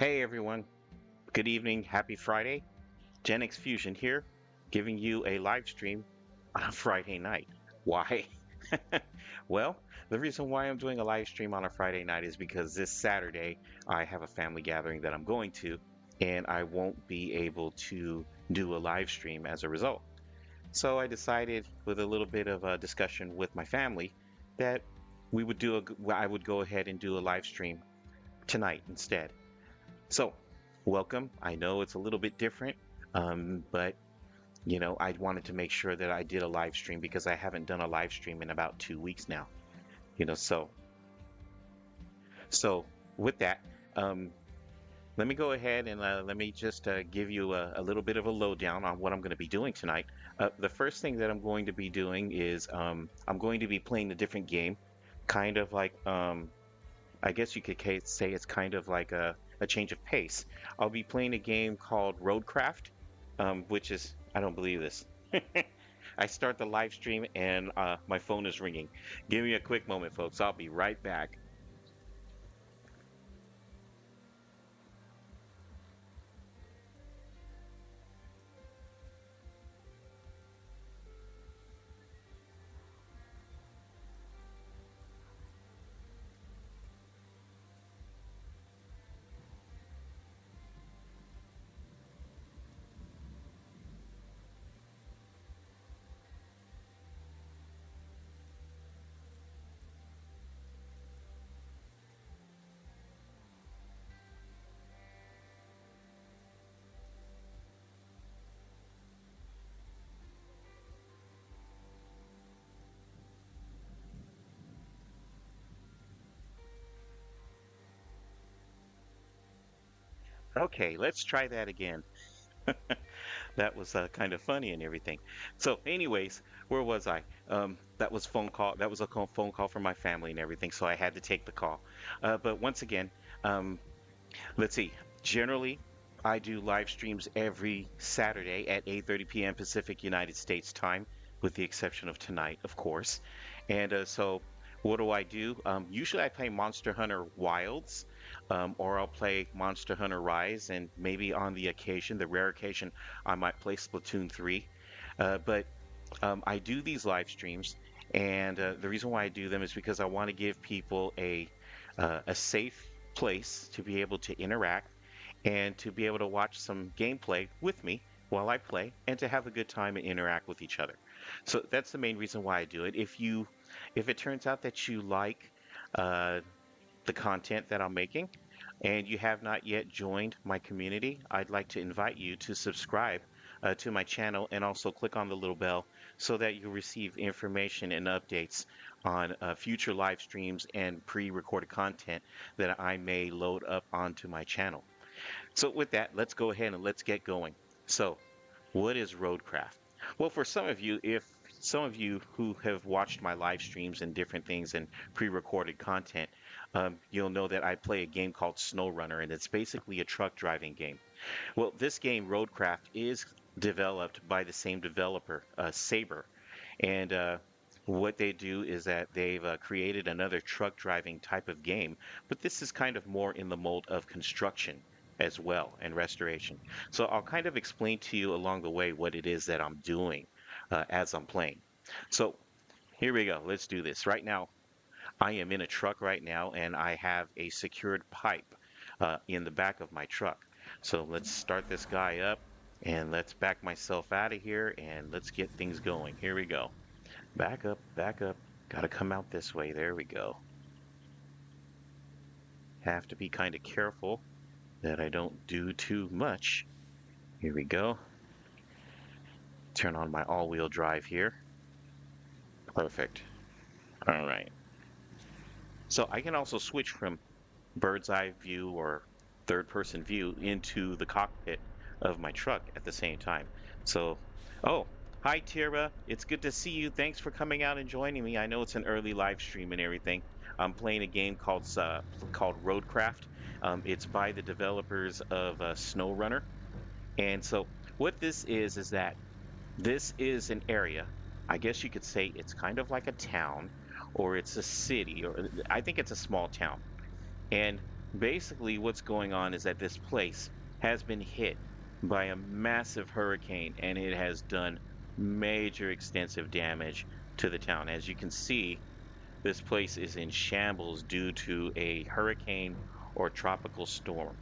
Hey everyone, good evening, happy Friday. Gen X Fusion here, giving you a live stream on a Friday night. Why? Well, the reason why I'm doing a live stream on a Friday night is because this Saturday I have a family gathering that I'm going to, and I won't be able to do a live stream as a result. So I decided, with a little bit of a discussion with my family, that I would go ahead and do a live stream tonight instead. So, welcome. I know it's a little bit different, but I wanted to make sure that I did a live stream because I haven't done a live stream in about 2 weeks now. You know, so so with that, um, let me go ahead and let me just give you a little bit of a lowdown on what I'm going to be doing tonight. The first thing that I'm going to be doing is I'm going to be playing a different game, kind of like I guess you could say it's kind of like a change of pace. I'll be playing a game called RoadCraft, which is, I don't believe this. I start the live stream and my phone is ringing. Give me a quick moment, folks. I'll be right back. Okay, let's try that again. That was kind of funny and everything. So, anyways, where was I? That was phone call. That was a phone call from my family and everything, so I had to take the call. But once again, um, let's see. Generally, I do live streams every Saturday at 8:30 p.m. Pacific United States time, with the exception of tonight, of course. And so, what do I do? Usually, I play Monster Hunter Wilds, or I'll play Monster Hunter Rise, and maybe on the occasion, the rare occasion, I might play Splatoon 3. But I do these live streams, and the reason why I do them is because I want to give people a safe place to be able to interact and to be able to watch some gameplay with me while I play and to have a good time and interact with each other. So that's the main reason why I do it. If it turns out that you like uh, the content that I'm making and you have not yet joined my community, I'd like to invite you to subscribe to my channel and also click on the little bell so that you receive information and updates on future live streams and pre-recorded content that I may load up onto my channel. So with that, let's go ahead and let's get going. So what is roadcraft? Well, for some of you, if some of you who have watched my live streams and different things and pre-recorded content, you'll know that I play a game called SnowRunner, and it's basically a truck driving game. Well, this game, Roadcraft, is developed by the same developer, Saber, and what they do is that they've created another truck driving type of game, but this is kind of more in the mold of construction as well and restoration. So I'll kind of explain to you along the way what it is that I'm doing as I'm playing. So here we go. Let's do this. Right now, I am in a truck right now, and I have a secured pipe in the back of my truck. So let's start this guy up, and let's back myself out of here, and let's get things going. Here we go. Back up, back up. Gotta come out this way. There we go. Have to be kind of careful that I don't do too much. Here we go. Turn on my all-wheel drive here. Perfect. All right. So I can also switch from bird's eye view or third person view into the cockpit of my truck at the same time. So, oh, hi Tira. It's good to see you. Thanks for coming out and joining me. I know it's an early live stream and everything. I'm playing a game called Roadcraft. It's by the developers of SnowRunner. And so what this is that this is an area. I guess you could say it's kind of like a town or it's a city, or I think it's a small town. And Basically, what's going on is that this place has been hit by a massive hurricane and it has done major extensive damage to the town. As you can see, this place is in shambles due to a hurricane or tropical storm.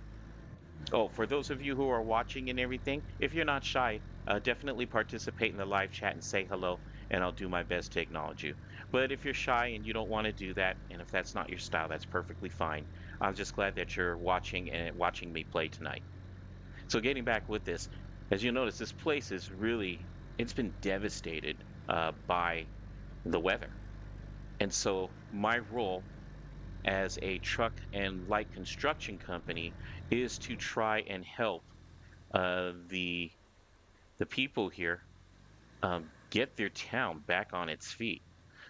Oh, for those of you who are watching and everything, if you're not shy, definitely participate in the live chat and say hello, and I'll do my best to acknowledge you. But if you're shy and you don't want to do that, and if that's not your style, that's perfectly fine. I'm just glad that you're watching and watching me play tonight. So getting back with this, as you notice, this place is really, it's been devastated by the weather. And so my role as a truck and light construction company is to try and help the people here get their town back on its feet.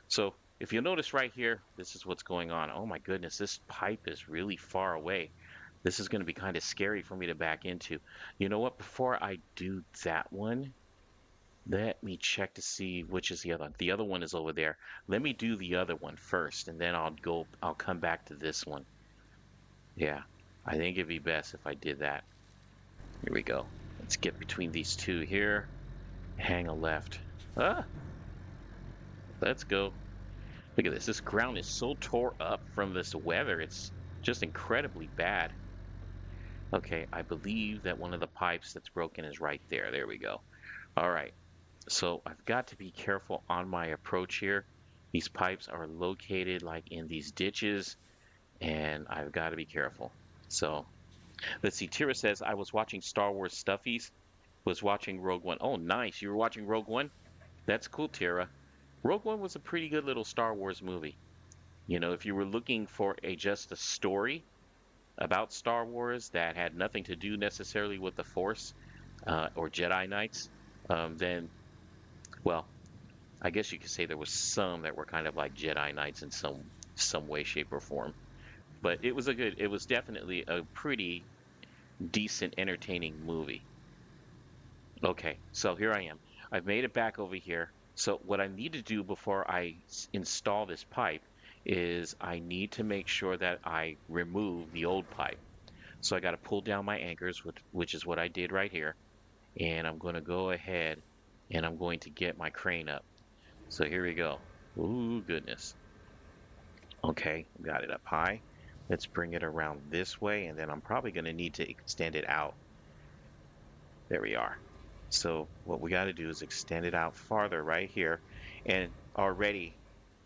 So if you'll notice right here, this is what's going on. Oh my goodness, this pipe is really far away. This is going to be kind of scary for me to back into. You know what? Before I do that one, let me check to see which is the other one. The other one is over there. Let me do the other one first, and then I'll come back to this one. Yeah, I think it'd be best if I did that. Here we go. Let's get between these two here. Hang a left. Ah, let's go. Look at this. This ground is so tore up from this weather. It's just incredibly bad. Okay, I believe that one of the pipes that's broken is right there. There we go. All right. So I've got to be careful on my approach here. These pipes are located like in these ditches, and I've got to be careful. So let's see. Tira says, I was watching Star Wars Stuffies, was watching Rogue One. Oh, nice. You were watching Rogue One? That's cool, Tira. Rogue One was a pretty good little Star Wars movie. You know, if you were looking for just a story about Star Wars that had nothing to do necessarily with the Force or Jedi Knights, then, well, I guess you could say there was some that were kind of like Jedi Knights in some way, shape, or form. But it was definitely a pretty decent, entertaining movie. Okay, so here I am. I've made it back over here. So what I need to do before I install this pipe is I need to make sure that I remove the old pipe. So I got to pull down my anchors, which is what I did right here. And I'm going to go ahead and I'm going to get my crane up. So here we go. Ooh, goodness. Okay, got it up high. Let's bring it around this way, and then I'm probably going to need to extend it out. There we are. So what we got to do is extend it out farther right here. And already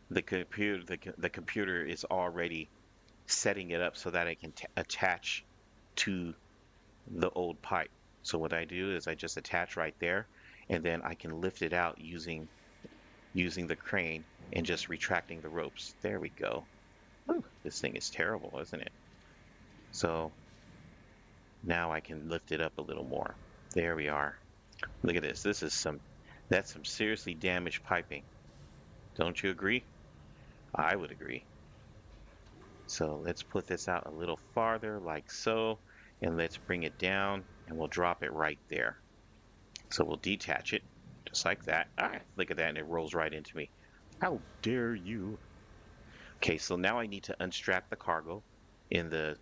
the computer is already setting it up so that I can attach to the old pipe. So what I do is I just attach right there, and then I can lift it out using the crane and just retracting the ropes. There we go. Whew, this thing is terrible, isn't it? So now I can lift it up a little more. There we are. Look at this. That's some seriously damaged piping. Don't you agree? I would agree. So let's put this out a little farther like so, and let's bring it down and we'll drop it right there. So we'll detach it just like that. Ah, look at that, and it rolls right into me. How dare you? Okay, so now I need to unstrap the cargo in the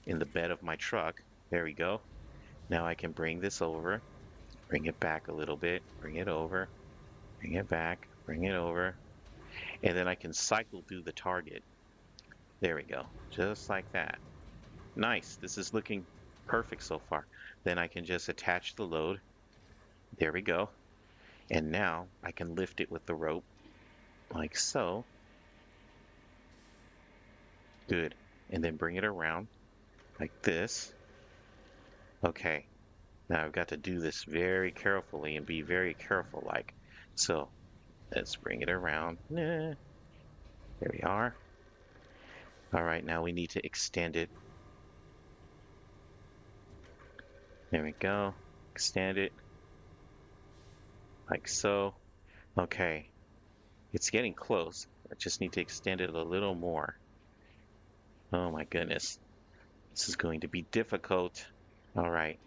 bed of my truck. There we go. Now I can bring this over, bring it back a little bit, bring it over, bring it back, bring it over, and then I can cycle through the target. There we go, just like that. Nice, this is looking perfect so far. Then I can just attach the load. There we go. And now I can lift it with the rope, like so. Good. And then bring it around, like this. Okay. Now I've got to do this very carefully and be very careful like. So let's bring it around. There we are. All right, now we need to extend it. There we go. Extend it. Like so. Okay. It's getting close. I just need to extend it a little more. Oh my goodness. This is going to be difficult. All right.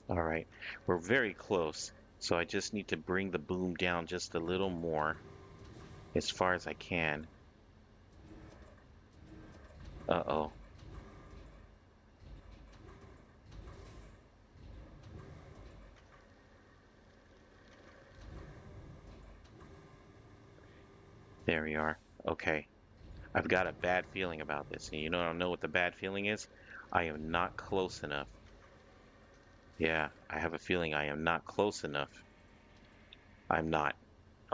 All right. We're very close. So I just need to bring the boom down just a little more. as far as I can. Uh-oh. There we are. Okay. I've got a bad feeling about this. And you know what the bad feeling is? I am not close enough. Yeah, I have a feeling I am not close enough. I'm not.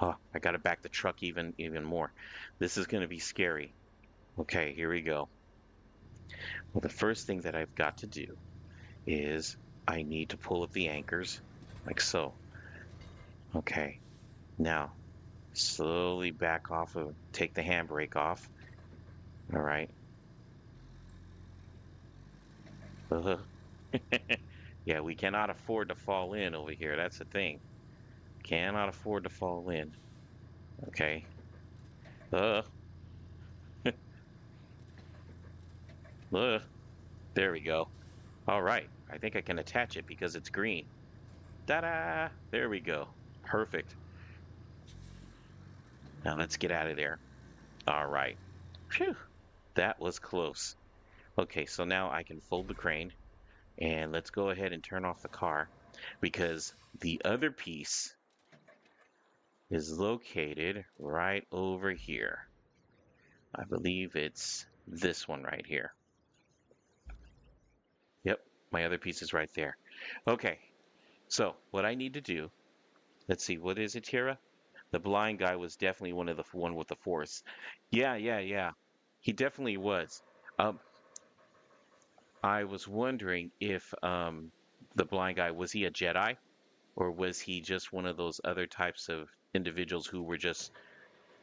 Oh, I got to back the truck even more. This is going to be scary. Okay, here we go. Well, the first thing that I've got to do is I need to pull up the anchors like so. Okay. Now, slowly back off of, take the handbrake off. All right. Yeah, we cannot afford to fall in over here. That's the thing. Cannot afford to fall in. Okay. Uh, uh, there we go. All right. I think I can attach it because it's green. Ta-da! There we go. Perfect. Now let's get out of there. All right. Phew. That was close. Okay, so now I can fold the crane and let's go ahead and turn off the car because the other piece is located right over here. I believe it's this one right here. Yep, my other piece is right there. Okay, so what I need to do, let's see, what is it, Tara? The blind guy was definitely one with the force. Yeah, yeah, yeah. He definitely was. Um, I was wondering if the blind guy was he a Jedi or was he just one of those other types of individuals who were just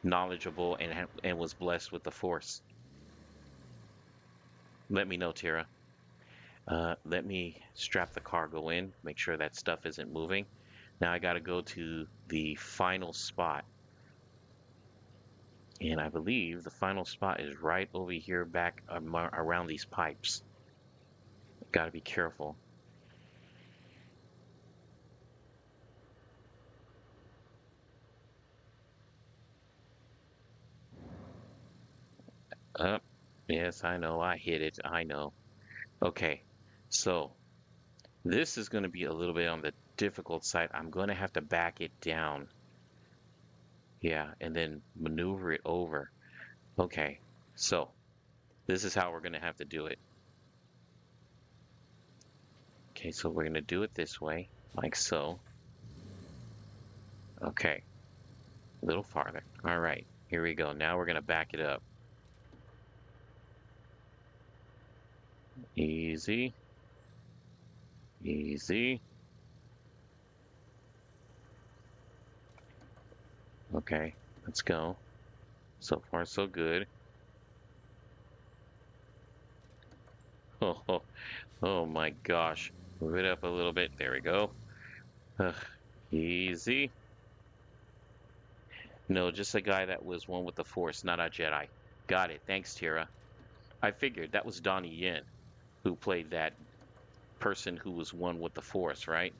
knowledgeable and was blessed with the force? Let me know, Tara. Let me strap the cargo in, make sure that stuff isn't moving. Now I got to go to the final spot. And I believe the final spot is right over here back around these pipes. Got to be careful. Up. Yes, I know. I hit it. I know. Okay. So this is going to be a little bit on the difficult side. I'm going to have to back it down. Yeah, and then maneuver it over. Okay. So this is how we're going to have to do it. Okay, so we're going to do it this way, like so. Okay, a little farther. All right, here we go. Now we're going to back it up. Easy, easy. Okay, let's go. So far, so good. Oh, oh, oh my gosh. Move it up a little bit. There we go. Ugh, easy. No, just a guy that was one with the Force, not a Jedi. Got it. Thanks, Tira. I figured that was Donnie Yen who played that person who was one with the Force, right?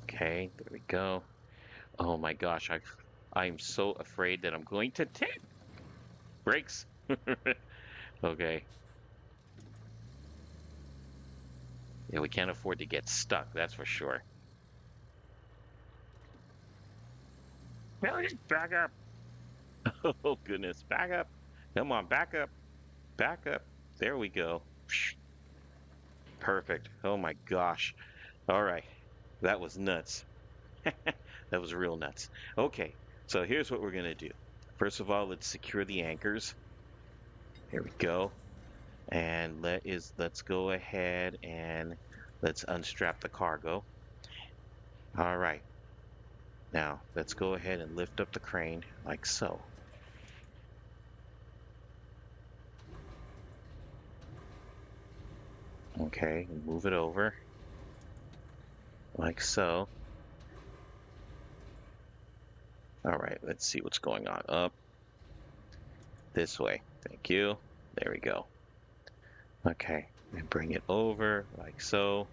Okay, there we go. Oh my gosh, I'm so afraid that I'm going to tip. Brakes. Okay. Yeah, we can't afford to get stuck, that's for sure. Billy, back up. Oh goodness, back up. Come on, back up. Back up. There we go. Perfect. Oh my gosh. All right. That was nuts. That was real nuts. Okay, so here's what we're gonna do. First of all, let's secure the anchors. Here we go. And let's go ahead and let's unstrap the cargo. All right. Now, let's go ahead and lift up the crane like so. Okay, move it over like so. All right, let's see what's going on. Up this way. Thank you. There we go. Okay, and bring it over like so.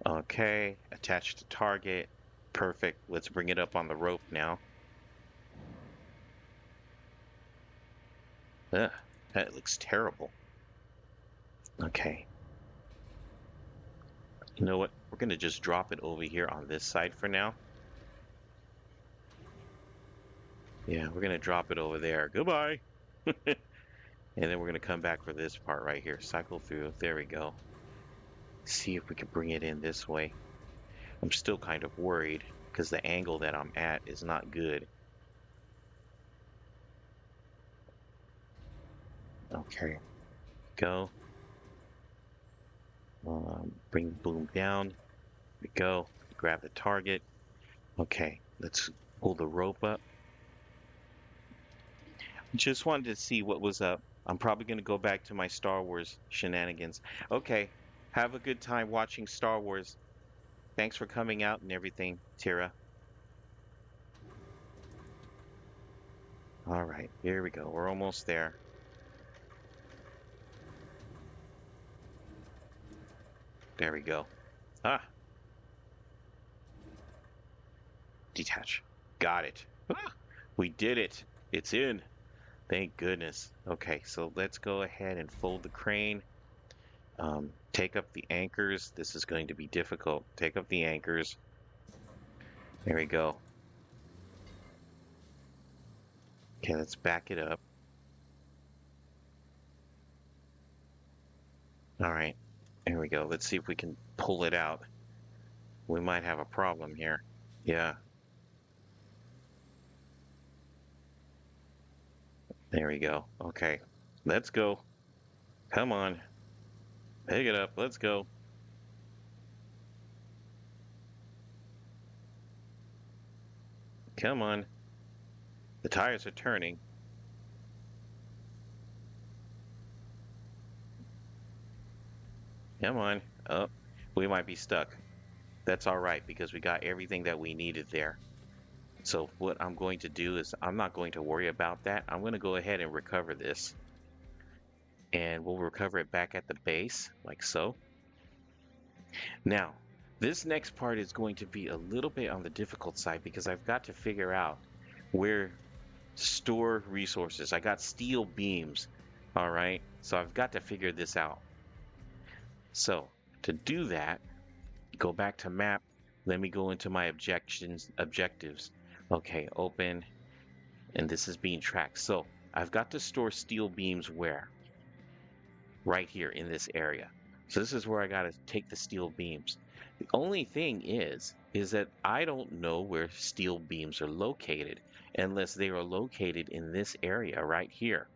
Okay, attach to target. Perfect. Let's bring it up on the rope now. Ugh, that looks terrible. Okay. You know what? We're going to just drop it over here on this side for now. Yeah, we're going to drop it over there. Goodbye. And then we're going to come back for this part right here. Cycle through. There we go. See if we can bring it in this way. I'm still kind of worried because the angle that I'm at is not good. Okay, go. Bring the boom down. There we go. Grab the target. Okay, let's pull the rope up. Just wanted to see what was up. I'm probably going to go back to my Star Wars shenanigans. Okay, have a good time watching Star Wars. Thanks for coming out and everything, Tira. All right, here we go. We're almost there. There we go. Ah, detach. Got it. Ah, we did it. It's in. Thank goodness. Okay, so let's go ahead and fold the crane. Take up the anchors. This is going to be difficult. Take up the anchors. There we go. Okay, let's back it up. All right, there we go. Let's see if we can pull it out. We might have a problem here. Yeah, there we go. Okay, let's go. Come on, pick it up. Let's go. Come on. The tires are turning. Come on. Oh, we might be stuck. That's all right because we got everything that we needed there. So what I'm going to do is I'm not going to worry about that. I'm going to go ahead and recover this. And we'll recover it back at the base, like so. Now, this next part is going to be a little bit on the difficult side because I've got to figure out where to store resources. I got steel beams, all right? So I've got to figure this out. So to do that, go back to map. Let me go into my objectives. Okay, open, and this is being tracked. So I've got to store steel beams where? Right here in this area. So this is where I got to take the steel beams. The only thing is that I don't know where steel beams are located unless they are located in this area right here.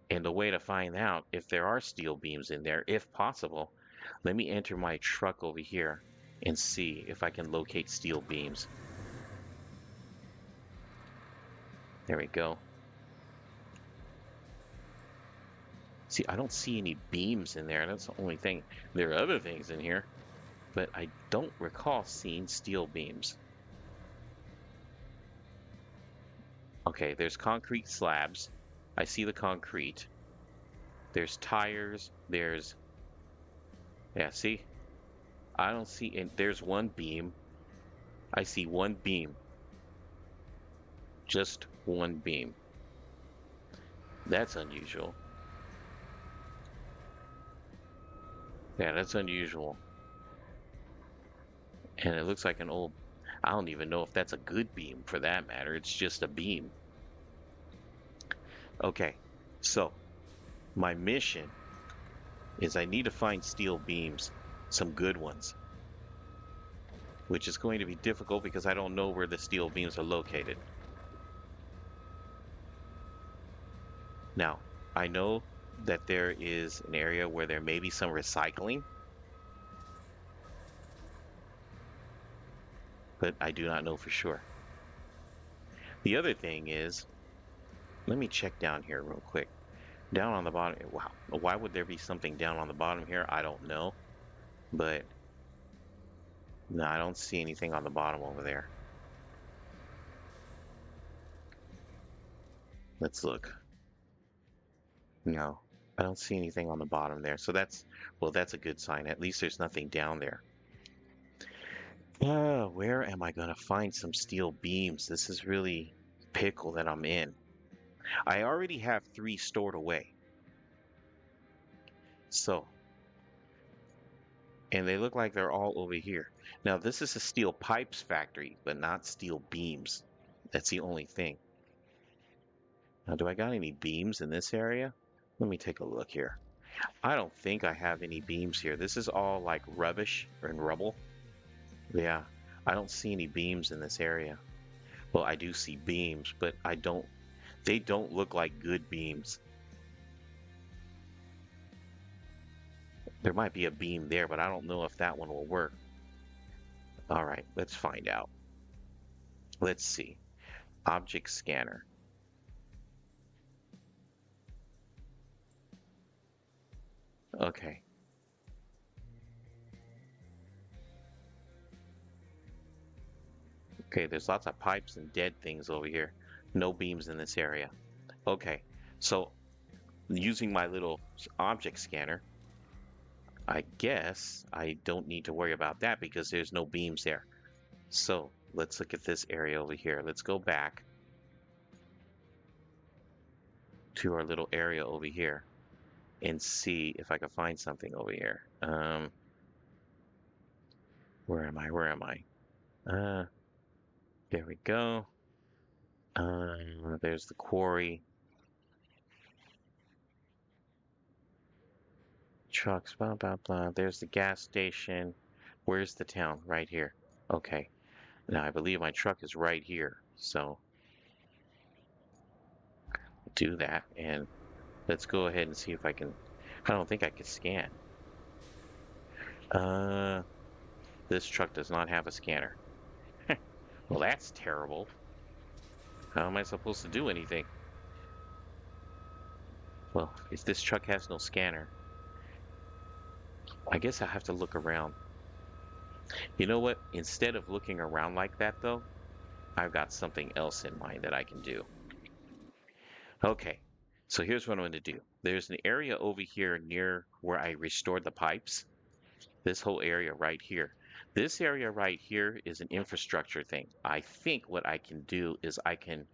And the way to find out if there are steel beams in there, if possible, let me enter my truck over here and see if I can locate steel beams. There we go. See, I don't see any beams in there. That's the only thing. There are other things in here, but I don't recall seeing steel beams. Okay, there's concrete slabs. I see the concrete. There's tires. There's... Yeah, see? I don't see... And there's one beam. I see one beam. Just one beam. That's unusual. Yeah, that's unusual. And it looks like an old... I don't even know if that's a good beam for that matter. It's just a beam. Okay, so my mission is I need to find steel beams, some good ones, which is going to be difficult because I don't know where the steel beams are located. Now, I know that there is an area where there may be some recycling, but I do not know for sure. The other thing is, let me check down here real quick. Down on the bottom, wow, why would there be something down on the bottom here? I don't know, but no, I don't see anything on the bottom over there. Let's look. No, I don't see anything on the bottom there. So that's, well, that's a good sign. At least there's nothing down there. Where am I going to find some steel beams? This is really pickle that I'm in. I already have three stored away. So, and they look like they're all over here. Now, this is a steel pipes factory, but not steel beams. That's the only thing. Now, do I got any beams in this area? Let me take a look here. I don't think I have any beams here. This is all like rubbish and rubble. Yeah, I don't see any beams in this area. Well, I do see beams, but they don't look like good beams. There might be a beam there, but I don't know if that one will work. All right, let's find out. Let's see. Object scanner. Okay. Okay, there's lots of pipes and dead things over here. No beams in this area. Okay, so using my little object scanner, I guess I don't need to worry about that because there's no beams there. So let's look at this area over here. Let's go back to our little area over here and see if I can find something over here. Where am I? Where am I? There we go. There's the quarry. Trucks, blah, blah, blah. There's the gas station. Where's the town? Right here. Okay. Now I believe my truck is right here. So do that and let's go ahead and see if I can. I don't think I can scan. Uh, this truck does not have a scanner. Well, that's terrible. How am I supposed to do anything? Well, if this truck has no scanner, I guess I have to look around. You know what? Instead of looking around like that, though, I've got something else in mind that I can do. Okay, so here's what I'm going to do. There's an area over here near where I restored the pipes. This whole area right here. This area right here is an infrastructure thing. I think what I can do is I can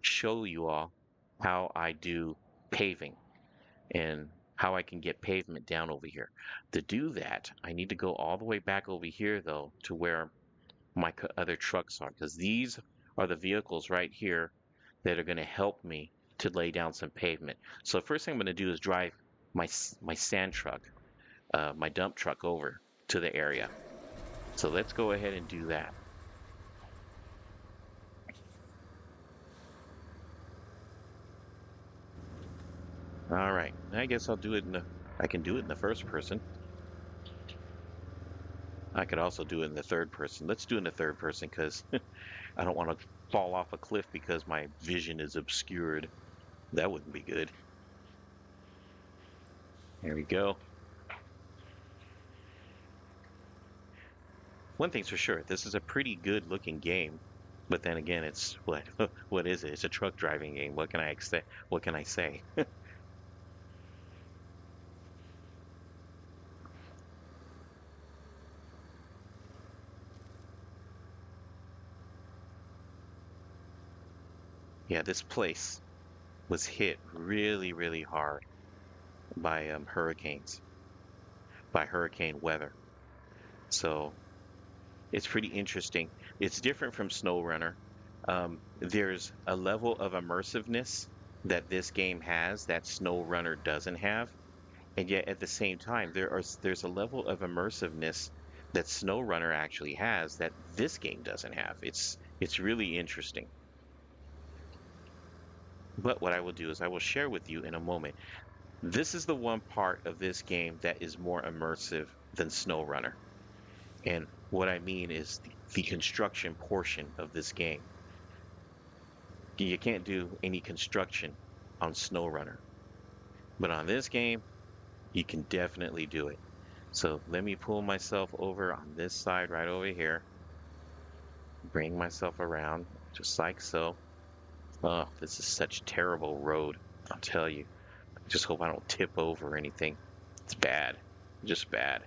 show you all how I do paving and how I can get pavement down over here. To do that, I need to go all the way back over here, though, to where my other trucks are, because these are the vehicles right here that are going to help me to lay down some pavement. So first thing I'm going to do is drive my sand truck, my dump truck over to the area. So let's go ahead and do that. All right, I guess I'll do it I can do it in the first person. I could also do it in the third person. Let's do it in the third person because I don't want to fall off a cliff because my vision is obscured. That wouldn't be good. There we go. One thing's for sure, this is a pretty good looking game. But then again, it's what what is it? It's a truck driving game. What can I expect? What can I say? Yeah, this place was hit really, really hard by hurricanes, by hurricane weather. So it's pretty interesting. It's different from SnowRunner. There's a level of immersiveness that this game has that SnowRunner doesn't have, and yet at the same time, there's a level of immersiveness that SnowRunner actually has that this game doesn't have. It's really interesting. But what I will do is I will share with you in a moment. This is the one part of this game that is more immersive than SnowRunner. And what I mean is the construction portion of this game. You can't do any construction on SnowRunner, but on this game, you can definitely do it. So let me pull myself over on this side right over here, bring myself around just like so. Oh, this is such terrible road, I'll tell you. I just hope I don't tip over or anything. It's bad, just bad.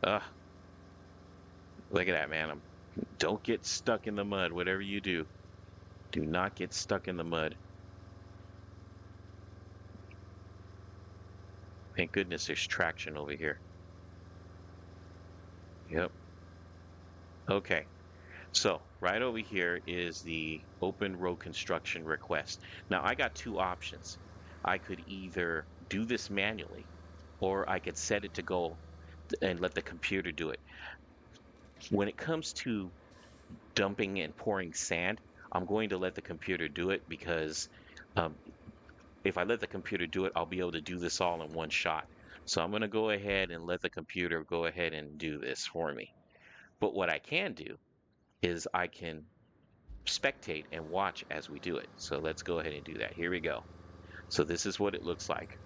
Ugh, look at that, man. Don't get stuck in the mud, whatever you do. Do not get stuck in the mud. Thank goodness there's traction over here. Yep. Okay. So right over here is the open road construction request. Now I got two options. I could either do this manually or I could set it to go and let the computer do it. When it comes to dumping and pouring sand, I'm going to let the computer do it because um, if I let the computer do it, I'll be able to do this all in one shot. So I'm going to go ahead and let the computer go ahead and do this for me. But what I can do is I can spectate and watch as we do it. So let's go ahead and do that. Here we go. So this is what it looks like.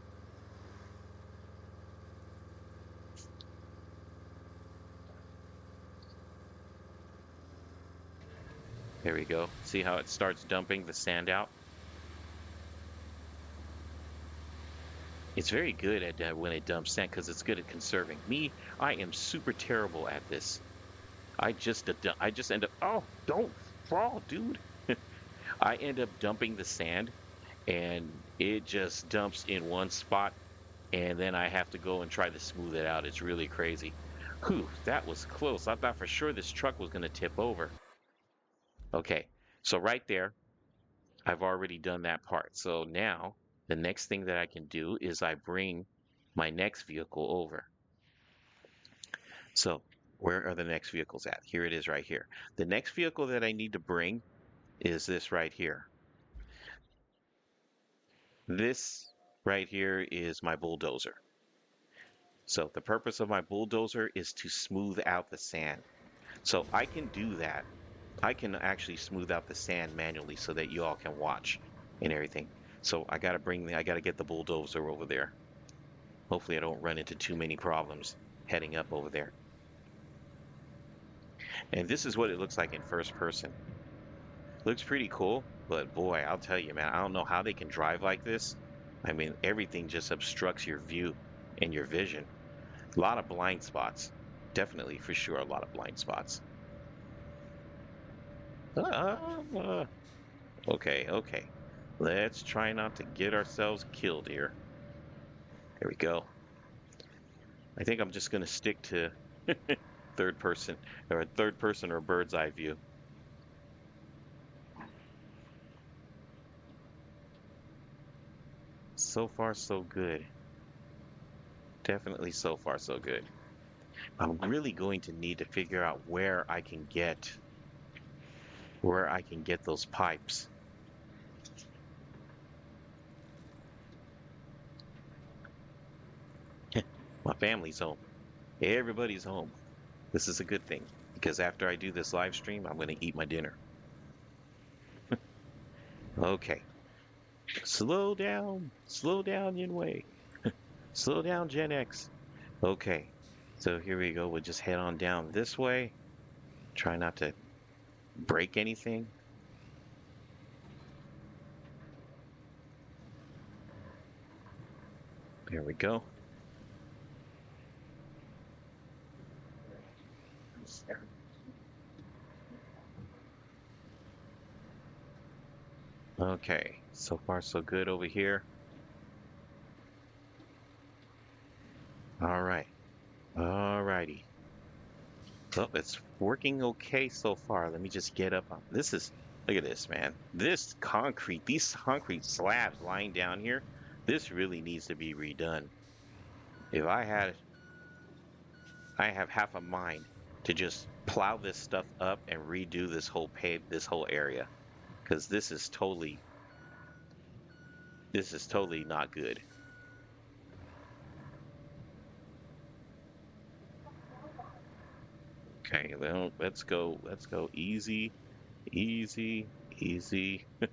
There we go. See how it starts dumping the sand out? It's very good at when it dumps sand because it's good at conserving. Me, I am super terrible at this. I just end up, oh, don't fall, dude. I end up dumping the sand and it just dumps in one spot and then I have to go and try to smooth it out. It's really crazy. Whew, that was close. I thought for sure this truck was going to tip over. Okay, so right there, I've already done that part. So now the next thing that I can do is I bring my next vehicle over. So where are the next vehicles at? Here it is right here. The next vehicle that I need to bring is this right here. This right here is my bulldozer. So the purpose of my bulldozer is to smooth out the sand. So I can do that. I can actually smooth out the sand manually so that you all can watch and everything. So I gotta get the bulldozer over there. Hopefully I don't run into too many problems heading up over there. And this is what it looks like in first person. Looks pretty cool, but boy, I'll tell you, man, I don't know how they can drive like this. I mean, everything just obstructs your view and your vision. A lot of blind spots. Definitely, for sure, a lot of blind spots. Uh, okay, okay. Let's try not to get ourselves killed here. There we go. I think I'm just going to stick to third person or bird's eye view. So far, so good. Definitely so far, so good. I'm really going to need to figure out where I can get those pipes. My family's home. Everybody's home. This is a good thing because after I do this live stream, I'm going to eat my dinner. Okay. Slow down, Yinwei. Slow down, Gen X. Okay. So here we go. We'll just head on down this way. Try not to break anything. There we go. Okay, so far so good over here. All right. All righty. So it's working okay so far. Let me just get up on look at this, man. These concrete slabs lying down here, this really needs to be redone. If I have half a mind to just plow this stuff up and redo this whole area, because this is totally not good. Okay, well, let's go easy, easy, easy. There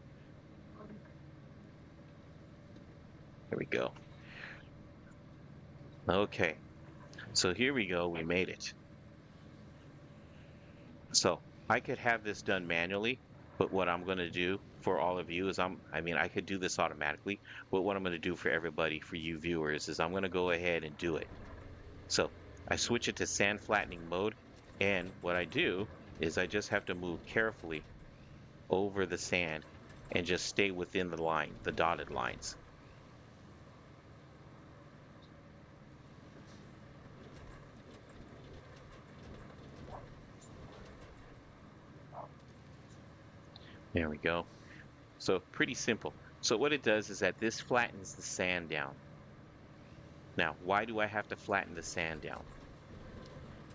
we go. Okay, so here we go. We made it. So I could have this done manually, but what I'm going to do for all of you is I mean, I could do this automatically, but what I'm going to do for everybody, for you viewers, is I'm going to go ahead and do it. So I switch it to sand flattening mode, and what I do is I just have to move carefully over the sand and just stay within the line, the dotted lines. There we go. So pretty simple. So what it does is that this flattens the sand down. Now, why do I have to flatten the sand down?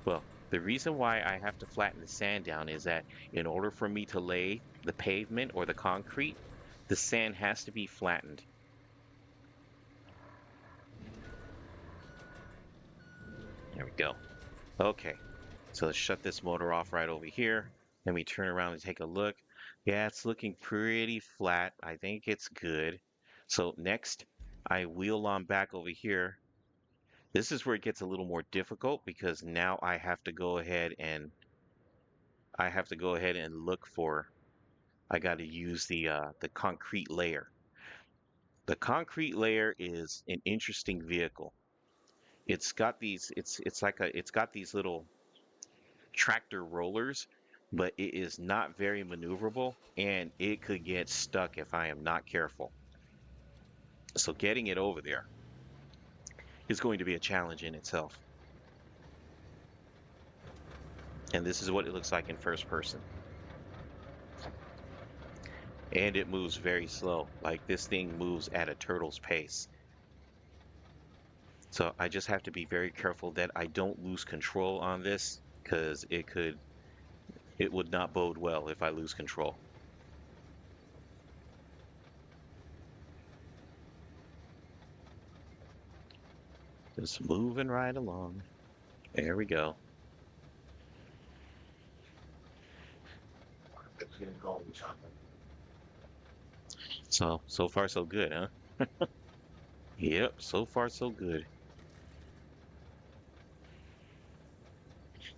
Well, the reason why I have to flatten the sand down is that in order for me to lay the pavement or the concrete, the sand has to be flattened. There we go. Okay, so let's shut this motor off right over here. Let me turn around and take a look. Yeah, it's looking pretty flat. I think it's good. So next, I wheel on back over here. This is where it gets a little more difficult because now I have to go ahead and look for I got to use the concrete layer. The concrete layer is an interesting vehicle. It's got these little tractor rollers, but it is not very maneuverable and it could get stuck if I am not careful. So getting it over there is going to be a challenge in itself. And this is what it looks like in first person. And it moves very slow. Like this thing moves at a turtle's pace. So I just have to be very careful that I don't lose control on this because it would not bode well if I lose control. Just moving right along. There we go. So far so good, huh? Yep, so far so good.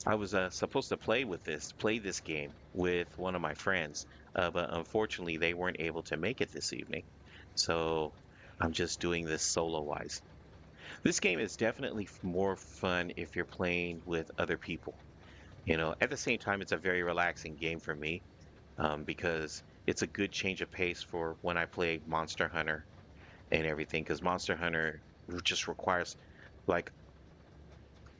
I was supposed to play this game with one of my friends, but unfortunately they weren't able to make it this evening. So I'm just doing this solo wise. This game is definitely more fun if you're playing with other people. You know, at the same time, it's a very relaxing game for me because it's a good change of pace for when I play Monster Hunter and everything. Because Monster Hunter just requires like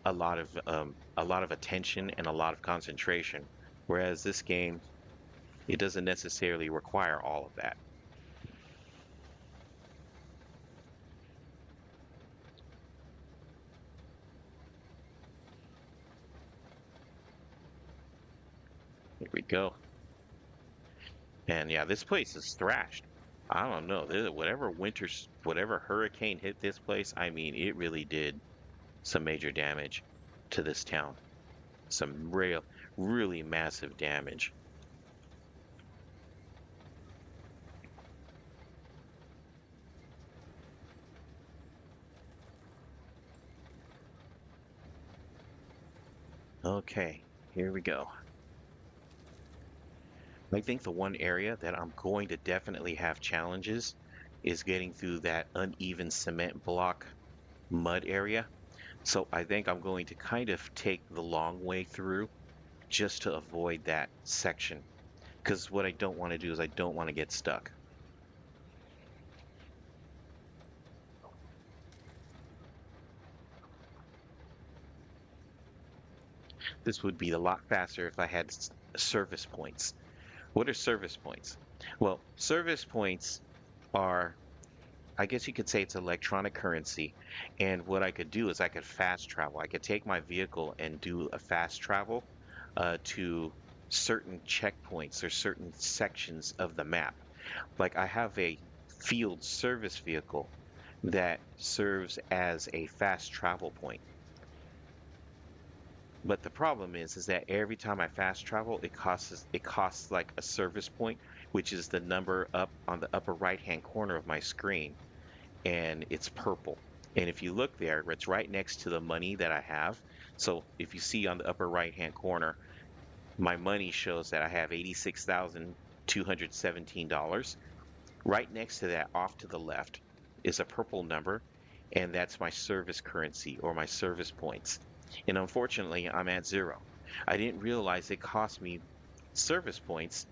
a lot of attention and a lot of concentration, whereas this game it doesn't necessarily require all of that. Here we go. And yeah, this place is thrashed. I don't know. Whatever hurricane hit this place, I mean, it really did some major damage to this town. Some really massive damage. Okay, here we go. I think the one area that I'm going to definitely have challenges is getting through that uneven cement block mud area. So I think I'm going to kind of take the long way through just to avoid that section. Because what I don't want to do is I don't want to get stuck. This would be a lot faster if I had service points. What are service points? Well, service points are, I guess you could say it's electronic currency. And what I could do is I could fast travel. I could take my vehicle and do a fast travel to certain checkpoints or certain sections of the map. Like I have a field service vehicle that serves as a fast travel point. But the problem is that every time I fast travel, it costs like a service point, which is the number up on the upper right hand corner of my screen, and it's purple. And if you look there, it's right next to the money that I have. So if you see on the upper right hand corner, my money shows that I have $86,217. Right next to that, off to the left, is a purple number, and that's my service currency or my service points. And unfortunately, I'm at zero. I didn't realize it cost me service points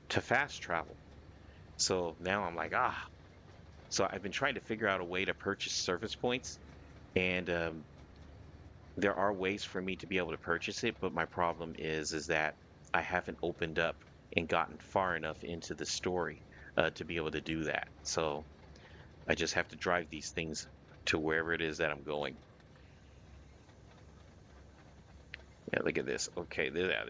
to fast travel. So now I'm like, ah. So I've been trying to figure out a way to purchase service points, and there are ways for me to be able to purchase it, but my problem is that I haven't opened up and gotten far enough into the story to be able to do that. So I just have to drive these things to wherever it is that I'm going. Yeah, look at this. Okay, yeah,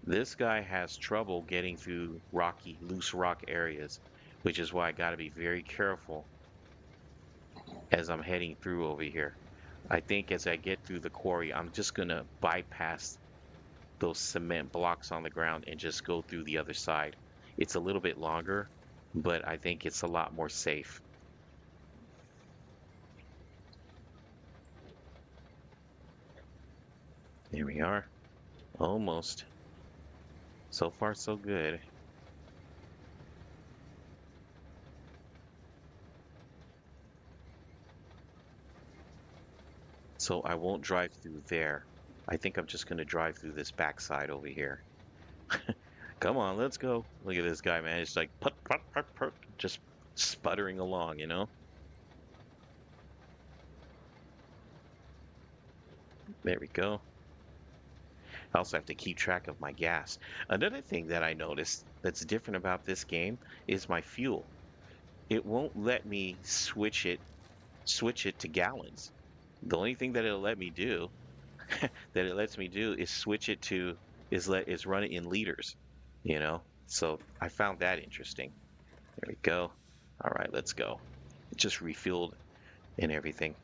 this guy has trouble getting through rocky, loose rock areas, which is why I got to be very careful as I'm heading through over here. I think as I get through the quarry, I'm just gonna bypass those cement blocks on the ground and just go through the other side. It's a little bit longer, but I think it's a lot more safe. Here we are. Almost. So far, so good. So I won't drive through there. I think I'm just gonna drive through this backside over here. Come on, let's go. Look at this guy, man. It's like put, put, put, put, just sputtering along, you know? There we go. I also have to keep track of my gas. Another thing that I noticed that's different about this game is my fuel. It won't let me switch it to gallons. The only thing that it'll let me do that it lets me do is switch it to is run it in liters, you know? So I found that interesting. There we go. All right, let's go. Just refueled and everything.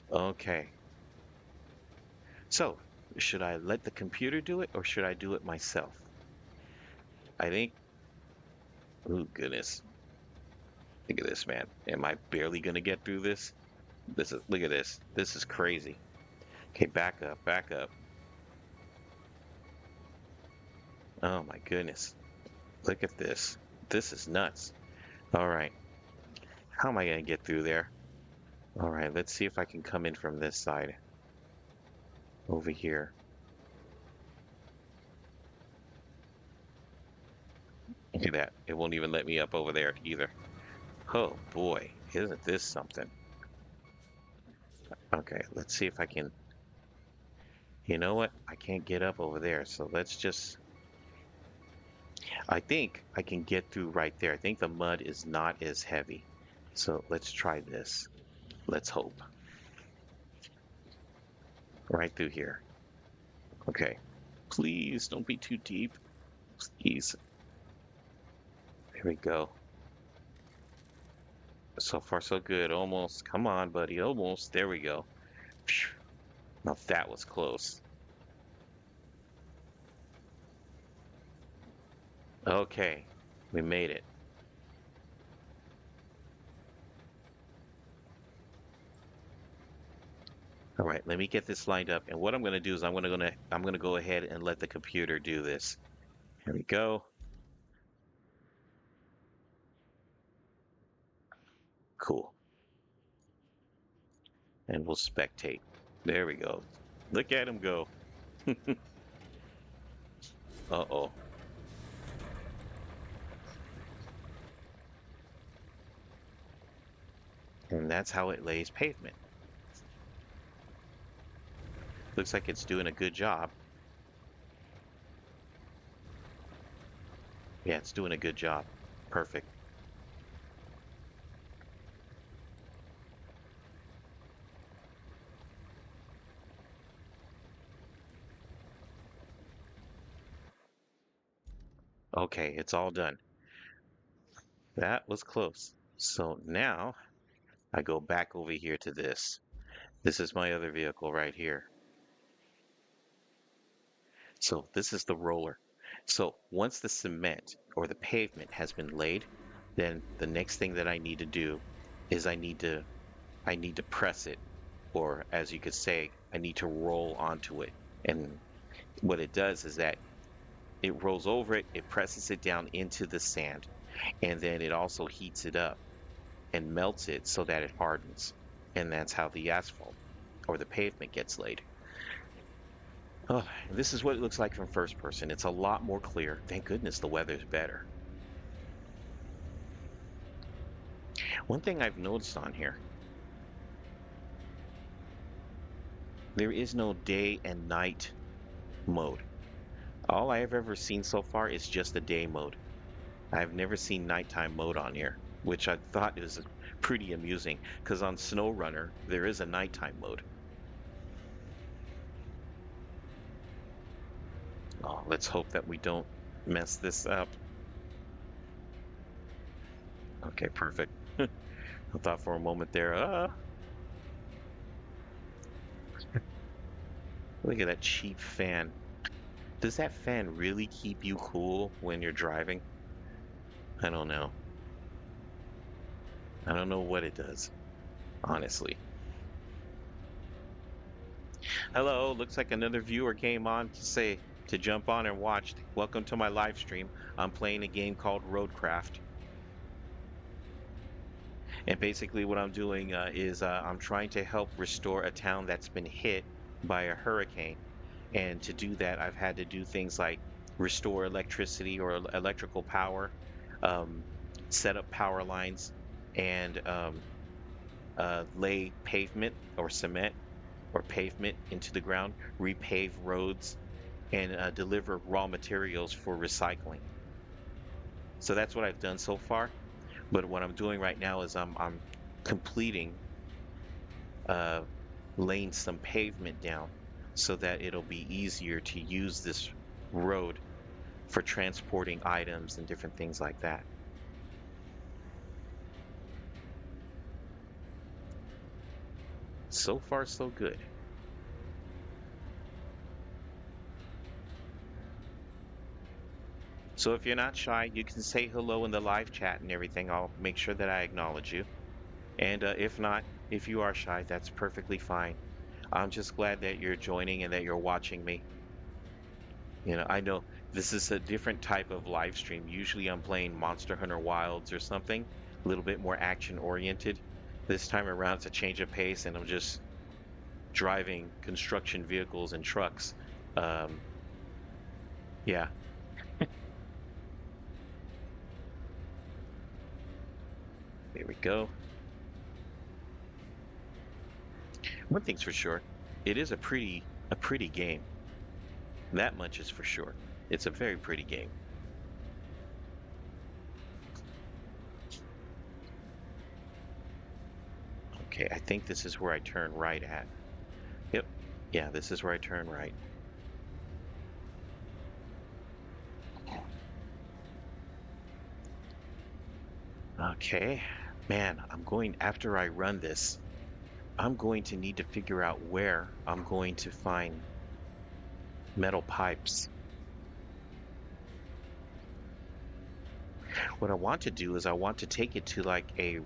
Okay. So, should I let the computer do it or should I do it myself? I think, oh goodness. Look at this, man. Am I barely gonna get through this? Look at this. This is crazy. Okay, back up, back up. Oh my goodness. Look at this. This is nuts. All right. How am I gonna get through there? All right, let's see if I can come in from this side. Over here. Look at that. It won't even let me up over there either. Oh boy, isn't this something? Okay, let's see if I can. You know what? I can't get up over there, so let's just. I think I can get through right there. I think the mud is not as heavy. So let's try this. Let's hope. Right through here. Okay. Please don't be too deep. Please. There we go. So far, so good. Almost. Come on, buddy. Almost. There we go. Phew. Now that was close. Okay. We made it. All right, let me get this lined up. And what I'm going to do is I'm going to go ahead and let the computer do this. Here we go. Cool. And we'll spectate. There we go. Look at him go. Uh-oh. And that's how it lays pavement. Looks like it's doing a good job. Yeah, it's doing a good job. Perfect. Okay, it's all done. That was close. So now I go back over here to this. This is my other vehicle right here. So this is the roller. So once the cement or the pavement has been laid, then the next thing that I need to do is I need to press it, or as you could say, I need to roll onto it. And what it does is that it rolls over it, it presses it down into the sand, and then it also heats it up and melts it so that it hardens. And that's how the asphalt or the pavement gets laid. Oh, this is what it looks like from first person. It's a lot more clear. Thank goodness the weather's better. One thing I've noticed on here, there is no day and night mode. All I have ever seen so far is just the day mode. I've never seen nighttime mode on here, which I thought is pretty amusing because on SnowRunner there is a nighttime mode. Oh, let's hope that we don't mess this up. Okay, perfect. I thought for a moment there, look at that cheap fan. Does that fan really keep you cool when you're driving? I don't know. I don't know what it does, honestly. Hello, looks like another viewer came on to jump on and watch. Welcome to my live stream. I'm playing a game called RoadCraft. And basically what I'm doing is I'm trying to help restore a town that's been hit by a hurricane. And to do that, I've had to do things like restore electricity or electrical power, um, set up power lines, and lay pavement or cement or pavement into the ground, repave roads, and deliver raw materials for recycling. So that's what I've done so far. But what I'm doing right now is I'm completing uh, laying some pavement down so that it'll be easier to use this road for transporting items and different things like that. So far, so good. So if you're not shy, you can say hello in the live chat and everything. I'll make sure that I acknowledge you. And if not, if you are shy, that's perfectly fine. I'm just glad that you're joining and that you're watching me. I know this is a different type of live stream. Usually I'm playing Monster Hunter Wilds or something, a little bit more action oriented. This time around, it's a change of pace, and I'm just driving construction vehicles and trucks. Um, yeah, there we go. One thing's for sure, it is a pretty game. That much is for sure. It's a very pretty game. Okay, I think this is where I turn right at. Yep. Yeah, this is where I turn right. Okay. Man, after I run this, I'm going to need to figure out where I'm going to find metal pipes. What I want to do is I want to take it to like a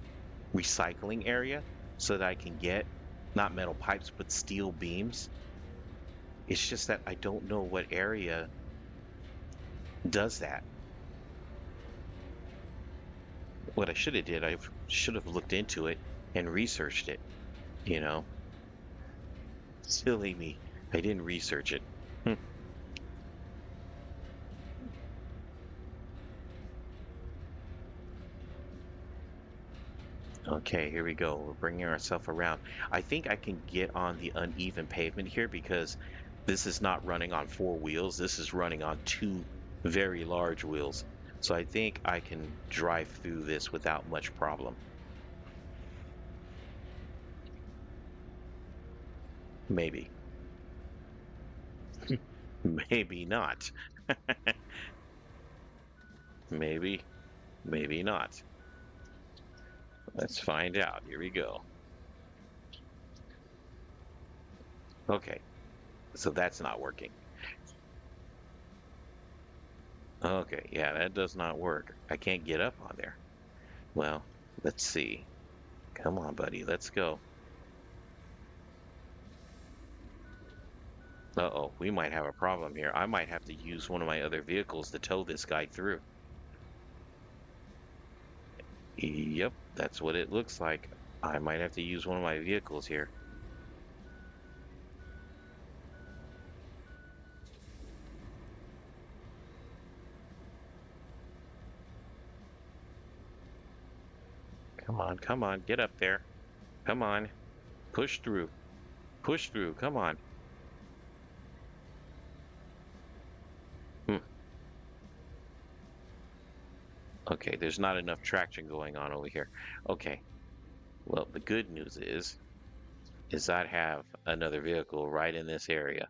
recycling area so that I can get not metal pipes but steel beams. It's just that I don't know what area does that. What I should have did, I should have looked into it and researched it, you know. Silly me. I didn't research it. Hmm. Okay, here we go. We're bringing ourselves around. I think I can get on the uneven pavement here because this is not running on four wheels. This is running on two very large wheels. So I think I can drive through this without much problem. Maybe. Maybe not. Maybe. Maybe not. Let's find out. Here we go. Okay, so that's not working. Okay, yeah, that does not work. I can't get up on there. Well, let's see. Come on, buddy, let's go. Uh-oh, we might have a problem here. I might have to use one of my other vehicles to tow this guy through. Yep, that's what it looks like. I might have to use one of my vehicles here. come on, get up there. Come on, push through. Push through, come on. Hmm. Okay, there's not enough traction going on over here. Okay, well, the good news is I have another vehicle right in this area.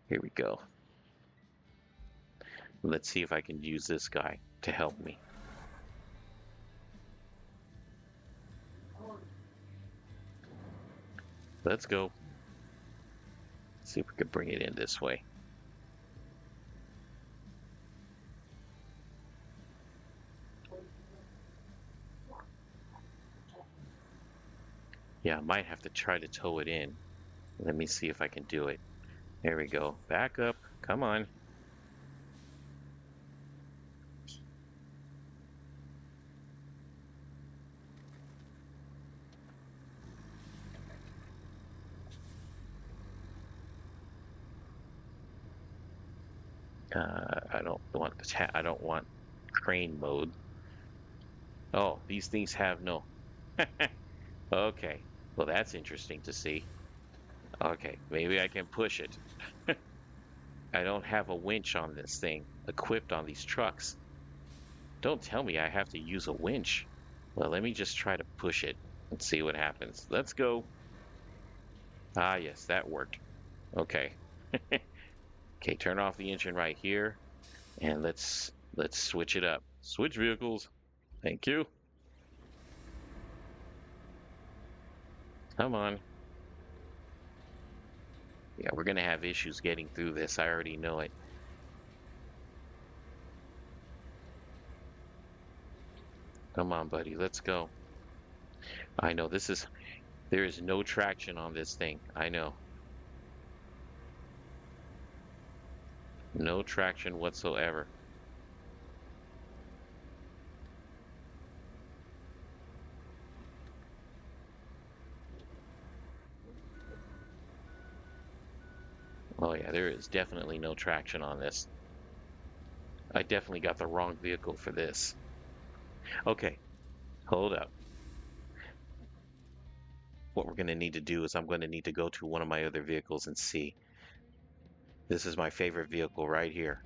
Here we go. Let's see if I can use this guy to help me. Let's go. See if we can bring it in this way. Yeah, I might have to try to tow it in. Let me see if I can do it. There we go. Back up. Come on. I don't want crane mode. Oh, these things have no. Okay. Well, that's interesting to see. Okay, maybe I can push it. I don't have a winch on this thing equipped on these trucks. Don't tell me I have to use a winch. Well, let me just try to push it and see what happens. Let's go. Ah, yes, that worked. Okay. Okay, turn off the engine right here and let's switch it up. Switch vehicles. Thank you. Come on. Yeah, we're gonna have issues getting through this. I already know it. Come on, buddy. Let's go. I know there is no traction on this thing. I know. No traction whatsoever. Oh yeah, there is definitely no traction on this. I definitely got the wrong vehicle for this. Okay, hold up. What we're going to need to do is I'm going to need to go to one of my other vehicles and see. This is my favorite vehicle right here.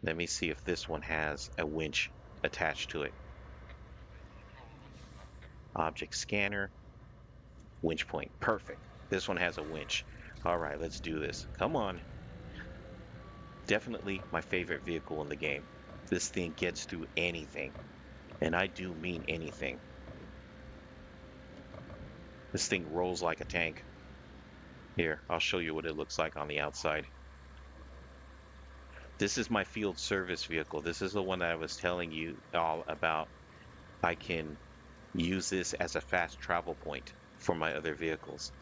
Let me see if this one has a winch attached to it. Object scanner, winch point. Perfect. This one has a winch. All right, let's do this. Come on. Definitely my favorite vehicle in the game. This thing gets through anything. And I do mean anything. This thing rolls like a tank. Here, I'll show you what it looks like on the outside. This is my field service vehicle. This is the one that I was telling you all about. I can use this as a fast travel point for my other vehicles.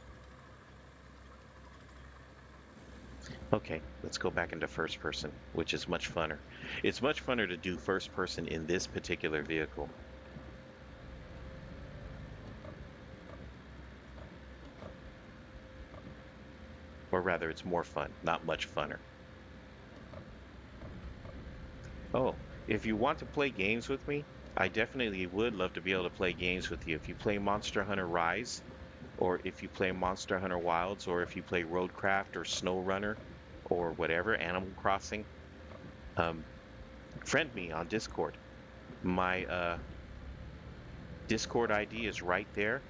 Okay, let's go back into first person, which is much funner. It's much funner to do first person in this particular vehicle. Or rather, it's more fun, not much funner. Oh, if you want to play games with me, I definitely would love to be able to play games with you. If you play Monster Hunter Rise, or if you play Monster Hunter Wilds, or if you play RoadCraft or SnowRunner, or whatever, Animal Crossing, um, friend me on Discord. My Discord ID is right there.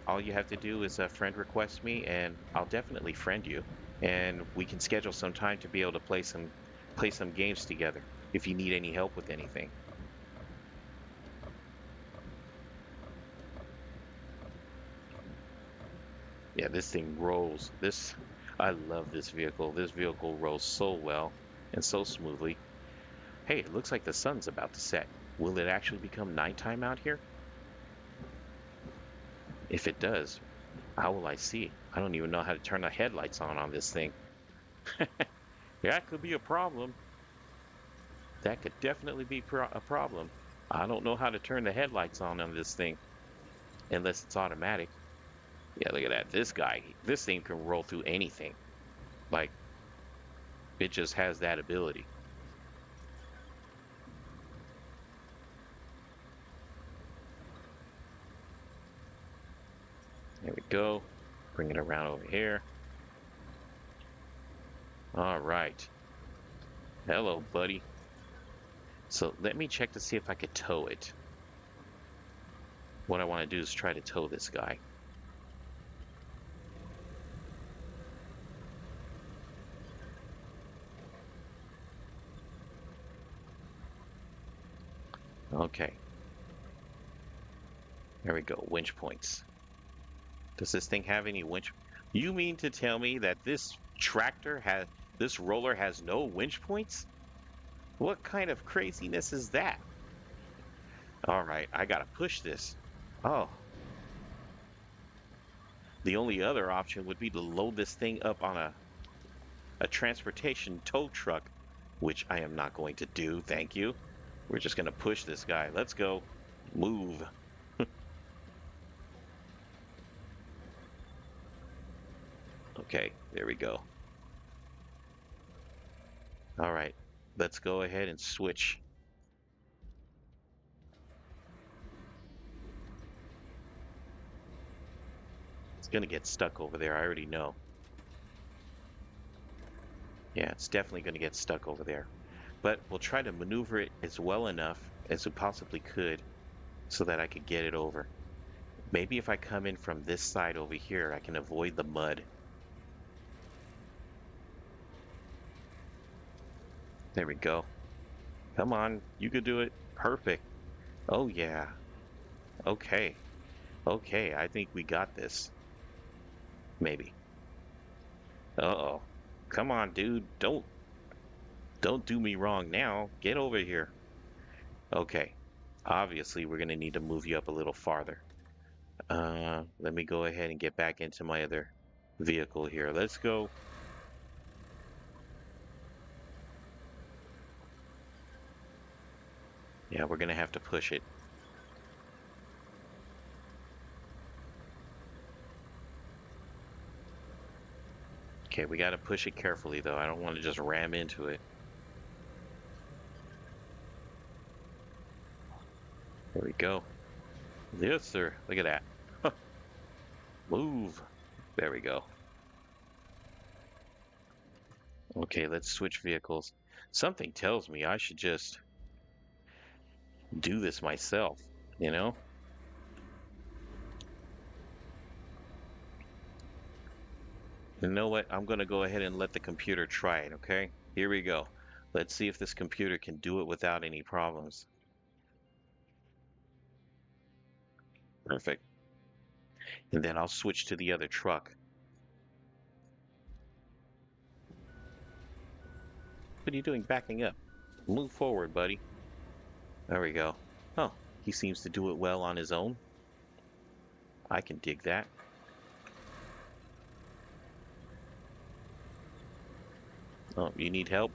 All you have to do is friend request me, and I'll definitely friend you. And we can schedule some time to be able to play some games together if you need any help with anything. Yeah, this thing rolls. I love this vehicle. This vehicle rolls so well and so smoothly. Hey, it looks like the sun's about to set. Will it actually become nighttime out here? If it does, how will I see? I don't even know how to turn the headlights on this thing. That could be a problem. That could definitely be a problem. I don't know how to turn the headlights on this thing unless it's automatic. Yeah, look at that. This thing can roll through anything. Like, it just has that ability. There we go. Bring it around over here. All right. Hello, buddy. So let me check to see if I could tow it. What I want to do is try to tow this guy. Okay. There we go. Winch points. Does this thing have any winch? You mean to tell me that this roller has no winch points? What kind of craziness is that? All right, I gotta push this. Oh, the only other option would be to load this thing up on a transportation tow truck, which I am not going to do. Thank you. We're just gonna push this guy. Let's go. Move. Okay, there we go. All right, let's go ahead and switch. It's gonna get stuck over there. I already know. Yeah, it's definitely gonna get stuck over there. But we'll try to maneuver it as well enough as we possibly could so that I could get it over. Maybe if I come in from this side over here, I can avoid the mud. There we go. Come on, you could do it. Perfect. Oh, yeah. Okay. Okay, I think we got this. Maybe. Uh-oh. Come on, dude. Don't do me wrong now. Get over here. Okay. Obviously, we're going to need to move you up a little farther. Let me go ahead and get back into my other vehicle here. Let's go. Yeah, we're going to have to push it. Okay, we got to push it carefully, though. I don't want to just ram into it. There we go. Yes, sir. Look at that. Move. There we go. Okay, let's switch vehicles. Something tells me I should just do this myself, you know? You know what? I'm going to go ahead and let the computer try it, okay? Here we go. Let's see if this computer can do it without any problems. Perfect. And then I'll switch to the other truck. What are you doing backing up? Move forward, buddy. There we go. Oh, he seems to do it well on his own. I can dig that. Oh, you need help?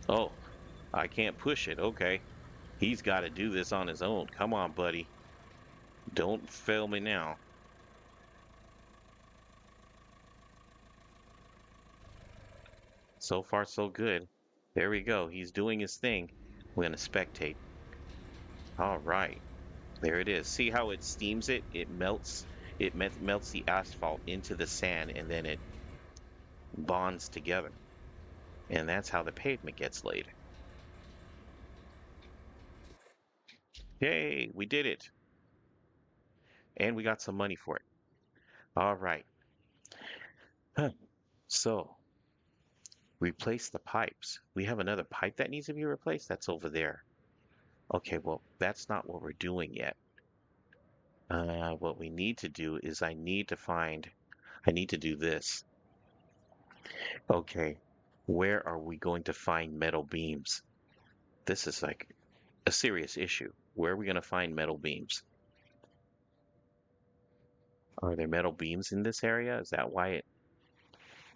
Oh, I can't push it. Okay. He's got to do this on his own. Come on, buddy. Don't fail me now. So far, so good. There we go. He's doing his thing. We're going to spectate. All right. There it is. See how it steams it? It melts. Melts the asphalt into the sand and then it bonds together. And that's how the pavement gets laid. Yay, we did it. And we got some money for it. All right. Huh. So, replace the pipes. We have another pipe that needs to be replaced. That's over there. Okay, well, that's not what we're doing yet. What we need to do is I need to do this. Okay, where are we going to find metal beams? This is like a serious issue. Where are we going to find metal beams? Are there metal beams in this area? Is that why it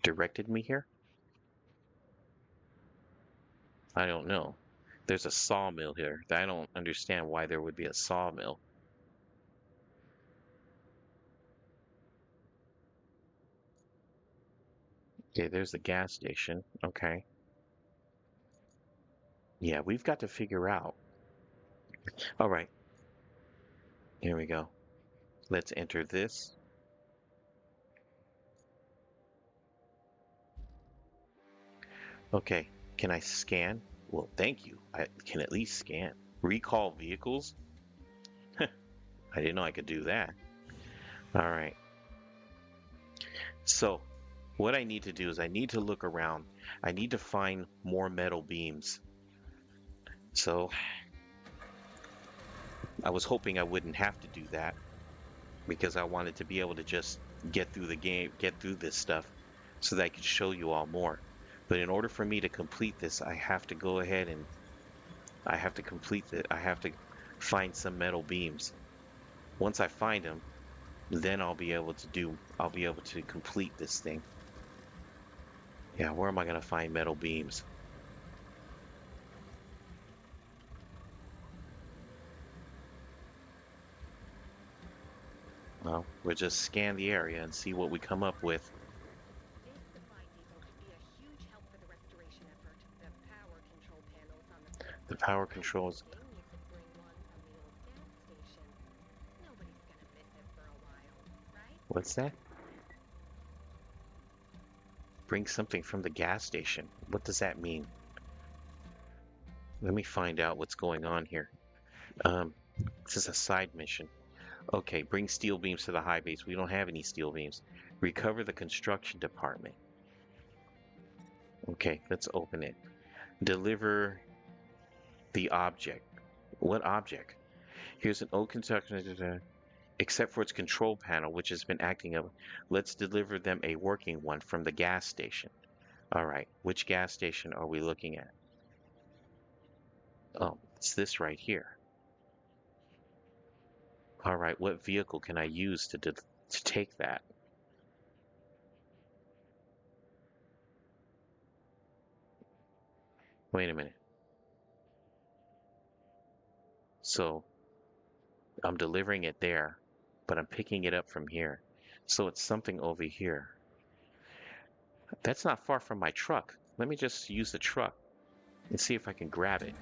directed me here? I don't know. There's a sawmill here. I don't understand why there would be a sawmill. Okay, there's the gas station. Okay. Yeah, we've got to figure out. All right. Here we go. Let's enter this. Okay, can I scan? Well, thank you. I can at least scan. Recall vehicles? I didn't know I could do that. All right. So, what I need to do is I need to look around. I need to find more metal beams. So, I was hoping I wouldn't have to do that because I wanted to be able to just get through the game, get through this stuff so that I could show you all more. But in order for me to complete this, I have to go ahead and I have to complete it. I have to find some metal beams. Once I find them, then I'll be able to complete this thing. Yeah, where am I going to find metal beams? Well, we'll just scan the area and see what we come up with. This supply depot could be a huge help for the restoration effort. The power control panels on the front The porch power are controls. outstanding. You could bring one from the old gas station. Nobody's gonna miss it for a while, right? What's that? Bring something from the gas station. What does that mean? Let me find out what's going on here. Um, this is a side mission. Okay, bring steel beams to the high base. We don't have any steel beams. Recover the construction department. Okay, let's open it. Deliver the object. What object? Here's an old construction, except for its control panel, which has been acting up. Let's deliver them a working one from the gas station. All right, which gas station are we looking at? Oh, it's this right here. All right, what vehicle can I use to take that? Wait a minute. So I'm delivering it there, but I'm picking it up from here. So it's something over here. That's not far from my truck. Let me just use the truck and see if I can grab it.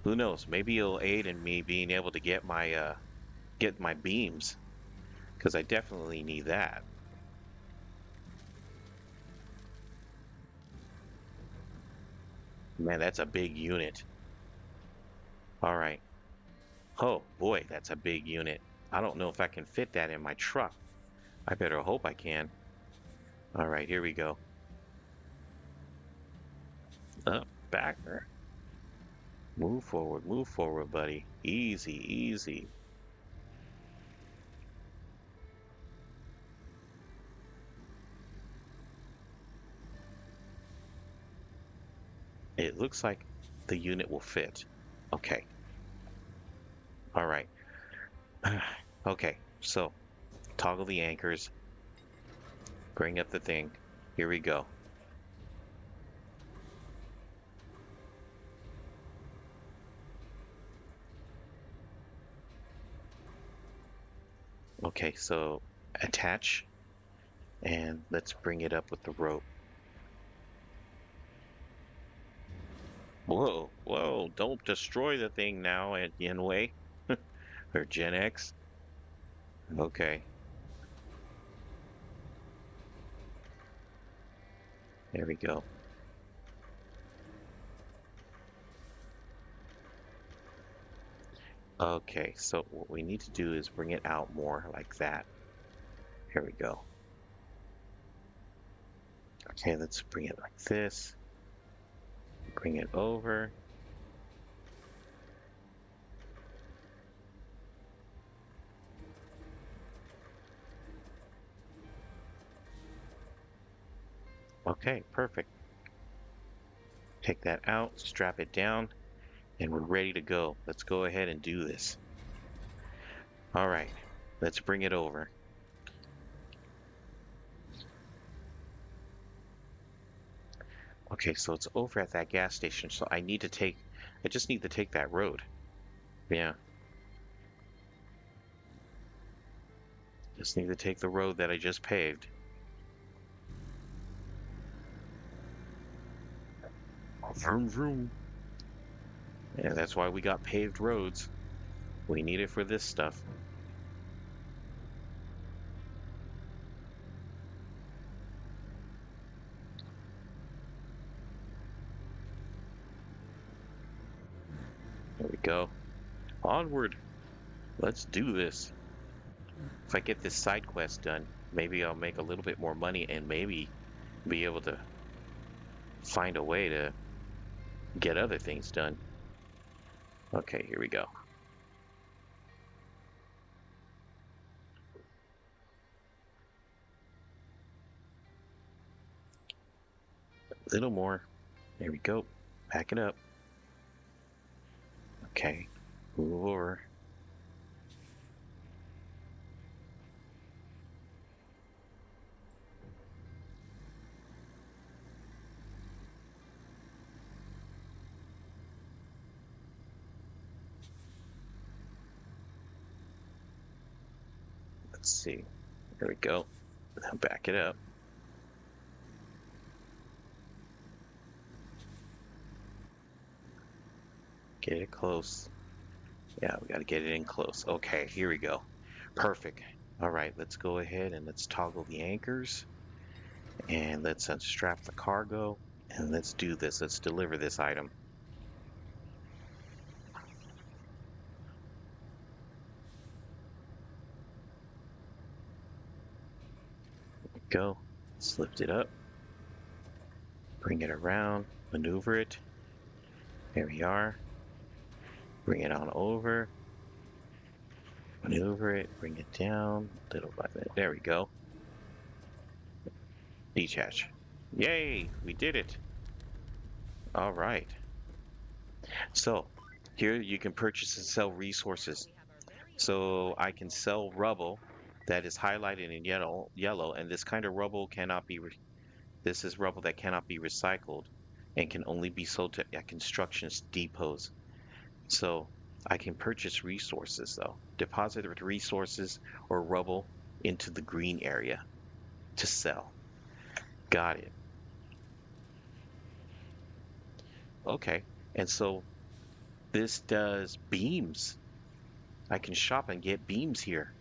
Who knows? Maybe it'll aid in me being able to get my beams, because I definitely need that. Man, that's a big unit. All right. Oh boy, that's a big unit. I don't know if I can fit that in my truck. I better hope I can. All right, here we go. Up, back. Move forward, buddy. Easy, easy. It looks like the unit will fit. Okay. All right. Okay, so toggle the anchors, bring up the thing. Here we go. Okay, so attach, and let's bring it up with the rope. Whoa, whoa, don't destroy the thing now, Yenwei. Or Gen X. Okay, there we go. Okay, so what we need to do is bring it out more like that. Here we go. Okay, let's bring it like this. Bring it over. Okay, perfect. Take that out, strap it down, and we're ready to go. Let's go ahead and do this. All right, let's bring it over. Okay, so it's over at that gas station, so I just need to take that road. Yeah, just need to take the road that I just paved. Vroom, vroom. Yeah, that's why we got paved roads. We need it for this stuff. There we go. Onward. Let's do this. If I get this side quest done, maybe I'll make a little bit more money and maybe be able to find a way to get other things done. Okay, here we go. A little more. There we go. Back it up. Okay. Move over. Let's see. There we go. Now back it up. Get it close. Yeah, we got to get it in close. Okay, here we go. Perfect. All right, let's go ahead and let's toggle the anchors. And let's unstrap the cargo. And let's do this. Let's deliver this item. Go. Let's lift it up. Bring it around. Maneuver it. There we are. Bring it on over. Maneuver it. Bring it down. Little by little. There we go. Detach. Yay! We did it. All right. So here you can purchase and sell resources. We have our very own So I supply can depot. sell rubble that is highlighted in yellow, and this kind of rubble cannot be. This is rubble that cannot be recycled, and can only be sold to at construction depots. So I can purchase resources though. Deposit resources or rubble into the green area to sell. Got it. Okay. And so this does beams. I can shop and get beams here.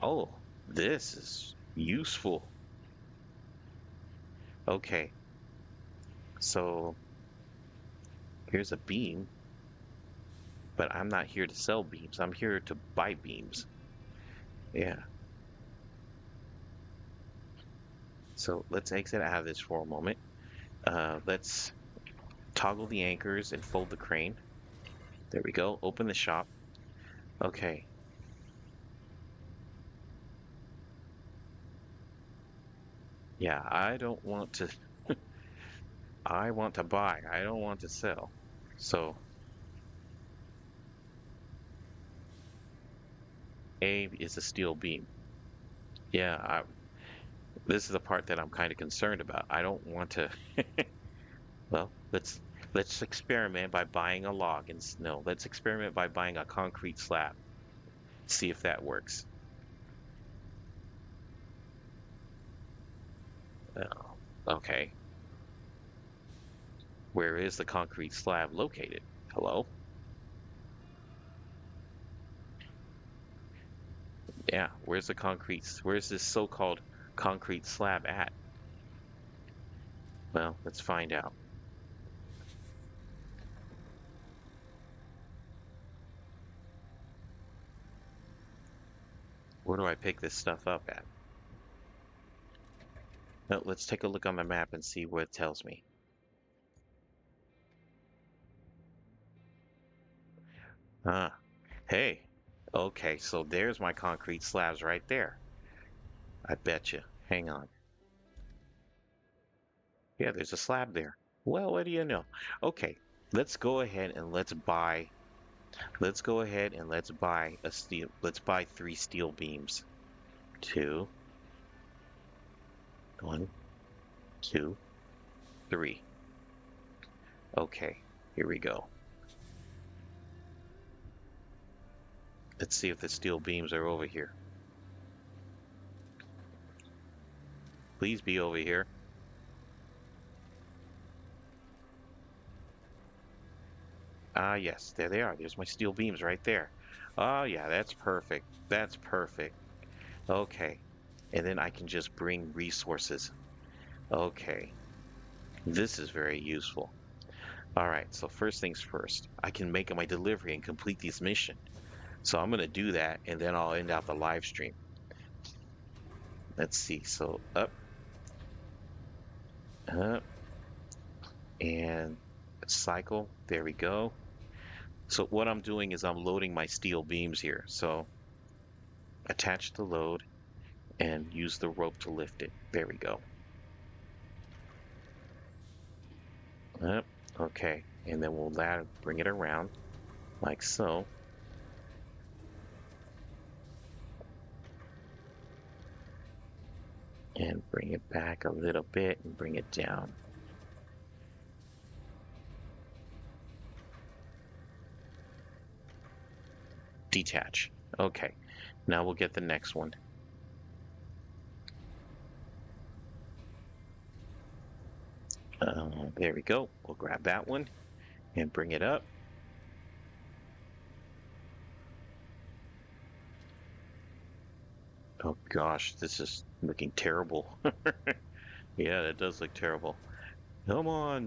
Oh, this is useful. Okay, so here's a beam, but I'm not here to sell beams. I'm here to buy beams. Yeah, so let's exit out of this for a moment. Let's toggle the anchors and fold the crane. There we go. Open the shop. Okay. Yeah, I don't want to. I want to buy. I don't want to sell. So A is a steel beam. Yeah, this is the part that I'm kind of concerned about. I don't want to. Well, let's experiment by buying a log and no, let's experiment by buying a concrete slab. See if that works. Oh, okay. Where is the concrete slab located? Hello? Yeah, where's this so-called concrete slab at? Well, let's find out. Where do I pick this stuff up at? No, let's take a look on the map and see what it tells me. Ah, hey. Okay, so there's my concrete slabs right there. I bet you. Hang on. Yeah, there's a slab there. Well, what do you know? Okay, let's go ahead and let's go ahead and let's buy 3 steel beams. Two, one, two, three. Okay, here we go. Let's see if the steel beams are over here. Please be over here. Ah, yes, there they are. There's my steel beams right there. Oh, yeah, that's perfect. That's perfect. Okay. And then I can just bring resources. Okay. This is very useful. All right, so first things first, I can make my delivery and complete this mission. So I'm going to do that, and then I'll end out the live stream. Let's see. So up, and cycle. There we go. So what I'm doing is I'm loading my steel beams here. So attach the load and use the rope to lift it. There we go. Up, okay. And then we'll bring it around like so. And bring it back a little bit and bring it down. Detach. Okay. Now we'll get the next one. There we go. We'll grab that one and bring it up. Oh gosh, this is looking terrible. Yeah, that does look terrible. Come on,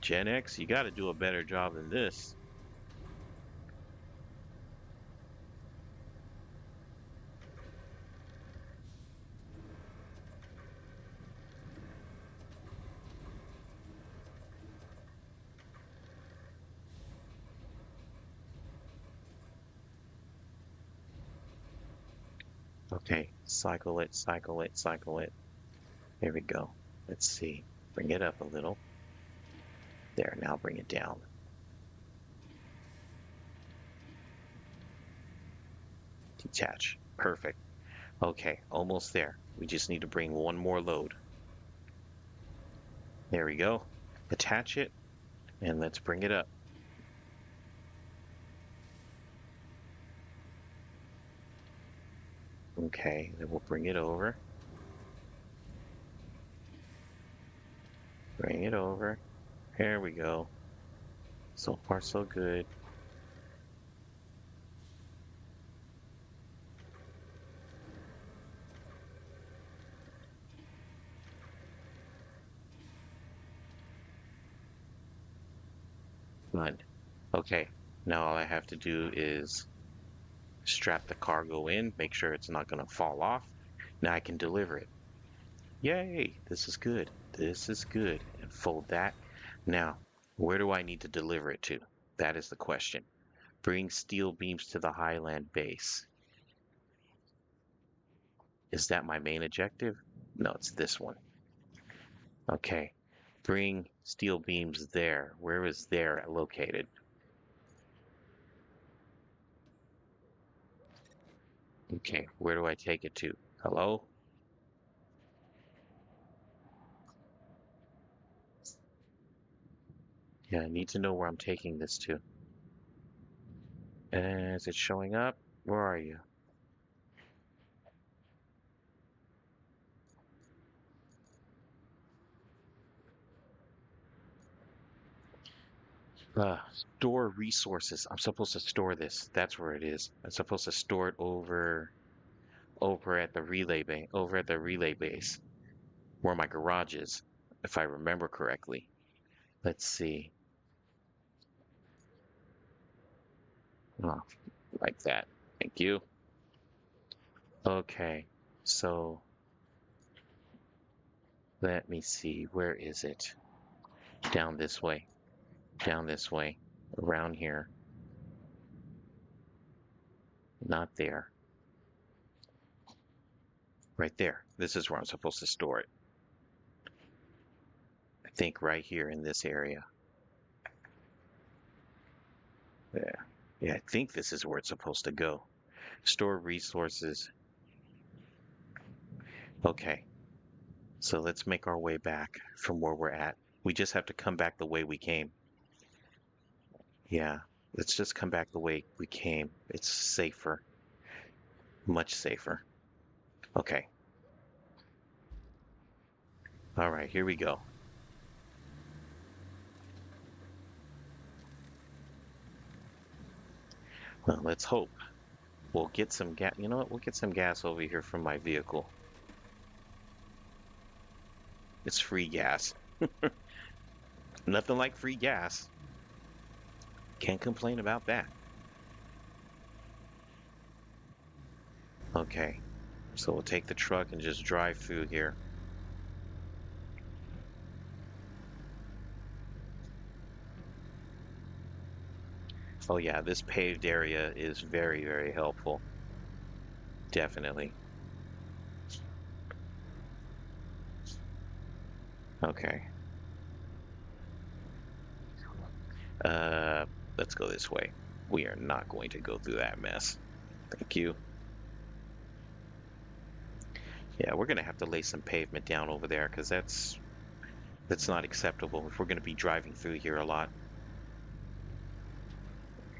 Gen X, you got to do a better job than this. Okay, cycle it, cycle it, cycle it. There we go. Let's see. Bring it up a little. There, now bring it down. Detach. Perfect. Okay, almost there. We just need to bring one more load. There we go. Attach it, and let's bring it up. Okay, then we'll bring it over. Bring it over. There we go. So far, so good. Done. Okay, now all I have to do is strap the cargo in, make sure it's not going to fall off. Now I can deliver it. Yay, this is good. This is good. And fold that. Now, where do I need to deliver it to? That is the question. Bring steel beams to the Highland base. Is that my main objective? No, it's this one. Okay. Bring steel beams there. Where is there located? Okay, where do I take it to? Hello? Yeah, I need to know where I'm taking this to. Is it showing up? Where are you? Store resources. I'm supposed to store this. That's where it is. I'm supposed to store it over at the relay base, where my garage is, if I remember correctly. Let's see. Oh, like that. Thank you. Okay. So let me see. Where is it? Down this way. Down this way. Around here. Not there. Right there. This is where I'm supposed to store it. I think right here in this area. Yeah. Yeah, I think this is where it's supposed to go. Store resources. Okay. So let's make our way back from where we're at. We just have to come back the way we came. Yeah. Let's just come back the way we came. It's safer. Much safer. Okay. All right, here we go. Well, let's hope. We'll get some gas. You know what? We'll get some gas over here from my vehicle. It's free gas. Nothing like free gas. Can't complain about that. Okay, so we'll take the truck and just drive through here. Oh yeah, this paved area is very, very helpful. Definitely. Okay. Uh, let's go this way. We are not going to go through that mess. Thank you. Yeah, we're gonna have to lay some pavement down over there because that's not acceptable if we're gonna be driving through here a lot.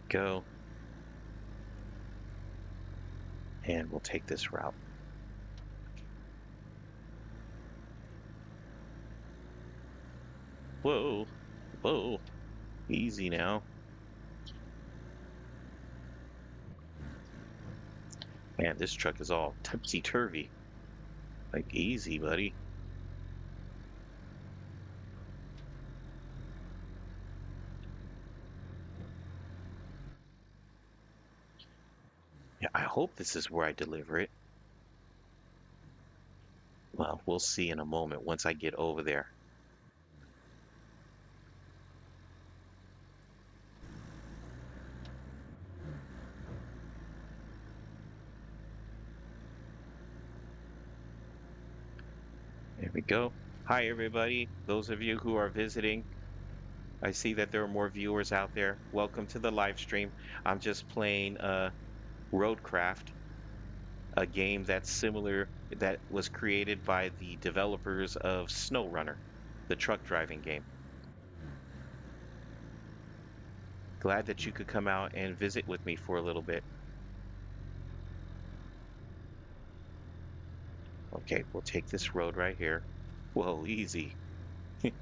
Go. And we'll take this route. Whoa, whoa, easy now. Man, this truck is all topsy-turvy. Like, easy, buddy. Yeah, I hope this is where I deliver it. Well, we'll see in a moment once I get over there. There we go. Hi, everybody. Those of you who are visiting, I see that there are more viewers out there. Welcome to the live stream. I'm just playing RoadCraft, a game that's similar, that was created by the developers of SnowRunner, the truck driving game. Glad that you could come out and visit with me for a little bit. Okay, we'll take this road right here. Whoa, easy. There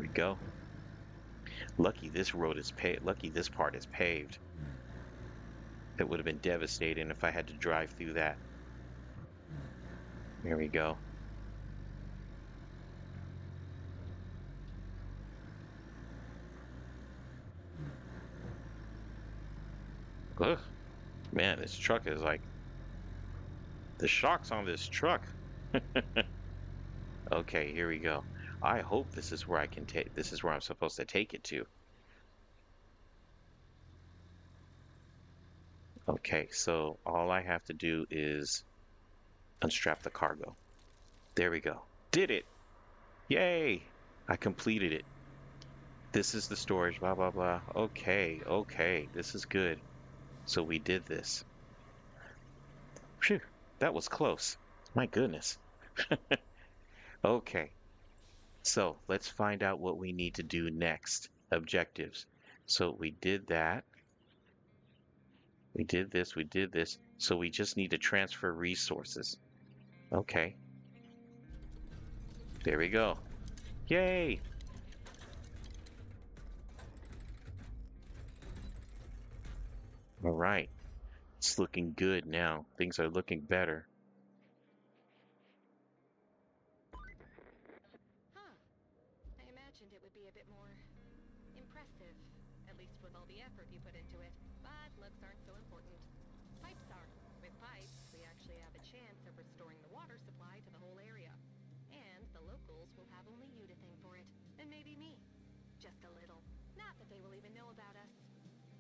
we go. Lucky this road is paved. Lucky this part is paved. It would have been devastating if I had to drive through that. There we go. Ugh, man, this truck is like, the shocks on this truck. Okay, here we go. I hope this is where I can take, this is where I'm supposed to take it to. Okay, so all I have to do is unstrap the cargo. There we go. Did it. Yay. I completed it. This is the storage, blah, blah, blah. Okay, okay, this is good. So we did this. Phew, that was close. My goodness. Okay, so let's find out what we need to do next. Objectives. So we did that. We did this. We did this. So we just need to transfer resources. Okay, there we go. Yay! All right. It's looking good now. Things are looking better. Huh. I imagined it would be a bit more impressive, at least with all the effort you put into it. But looks aren't so important. Pipes are. With pipes, we actually have a chance of restoring the water supply to the whole area. And the locals will have only you to thank for it, and maybe me. Just a little. Not that they will even know about us.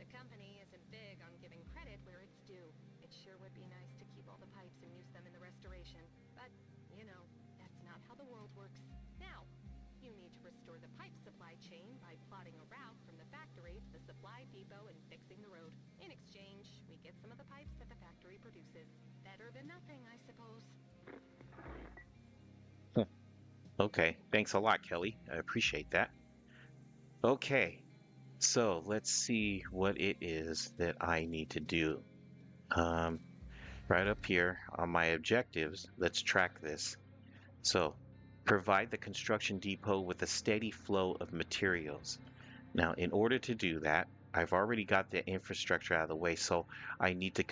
The company isn't big on giving credit where it's due. It sure would be nice to keep all the pipes and use them in the restoration. But, you know, that's not how the world works. Now, you need to restore the pipe supply chain by plotting a route from the factory to the supply depot and fixing the road. In exchange, we get some of the pipes that the factory produces. Better than nothing, I suppose. Huh. Okay, thanks a lot, Kelly. I appreciate that. Okay, so let's see what it is that I need to do. Um, right up here on my objectives, let's track this. So, provide the construction depot with a steady flow of materials. Now, in order to do that, I've already got the infrastructure out of the way, so I need to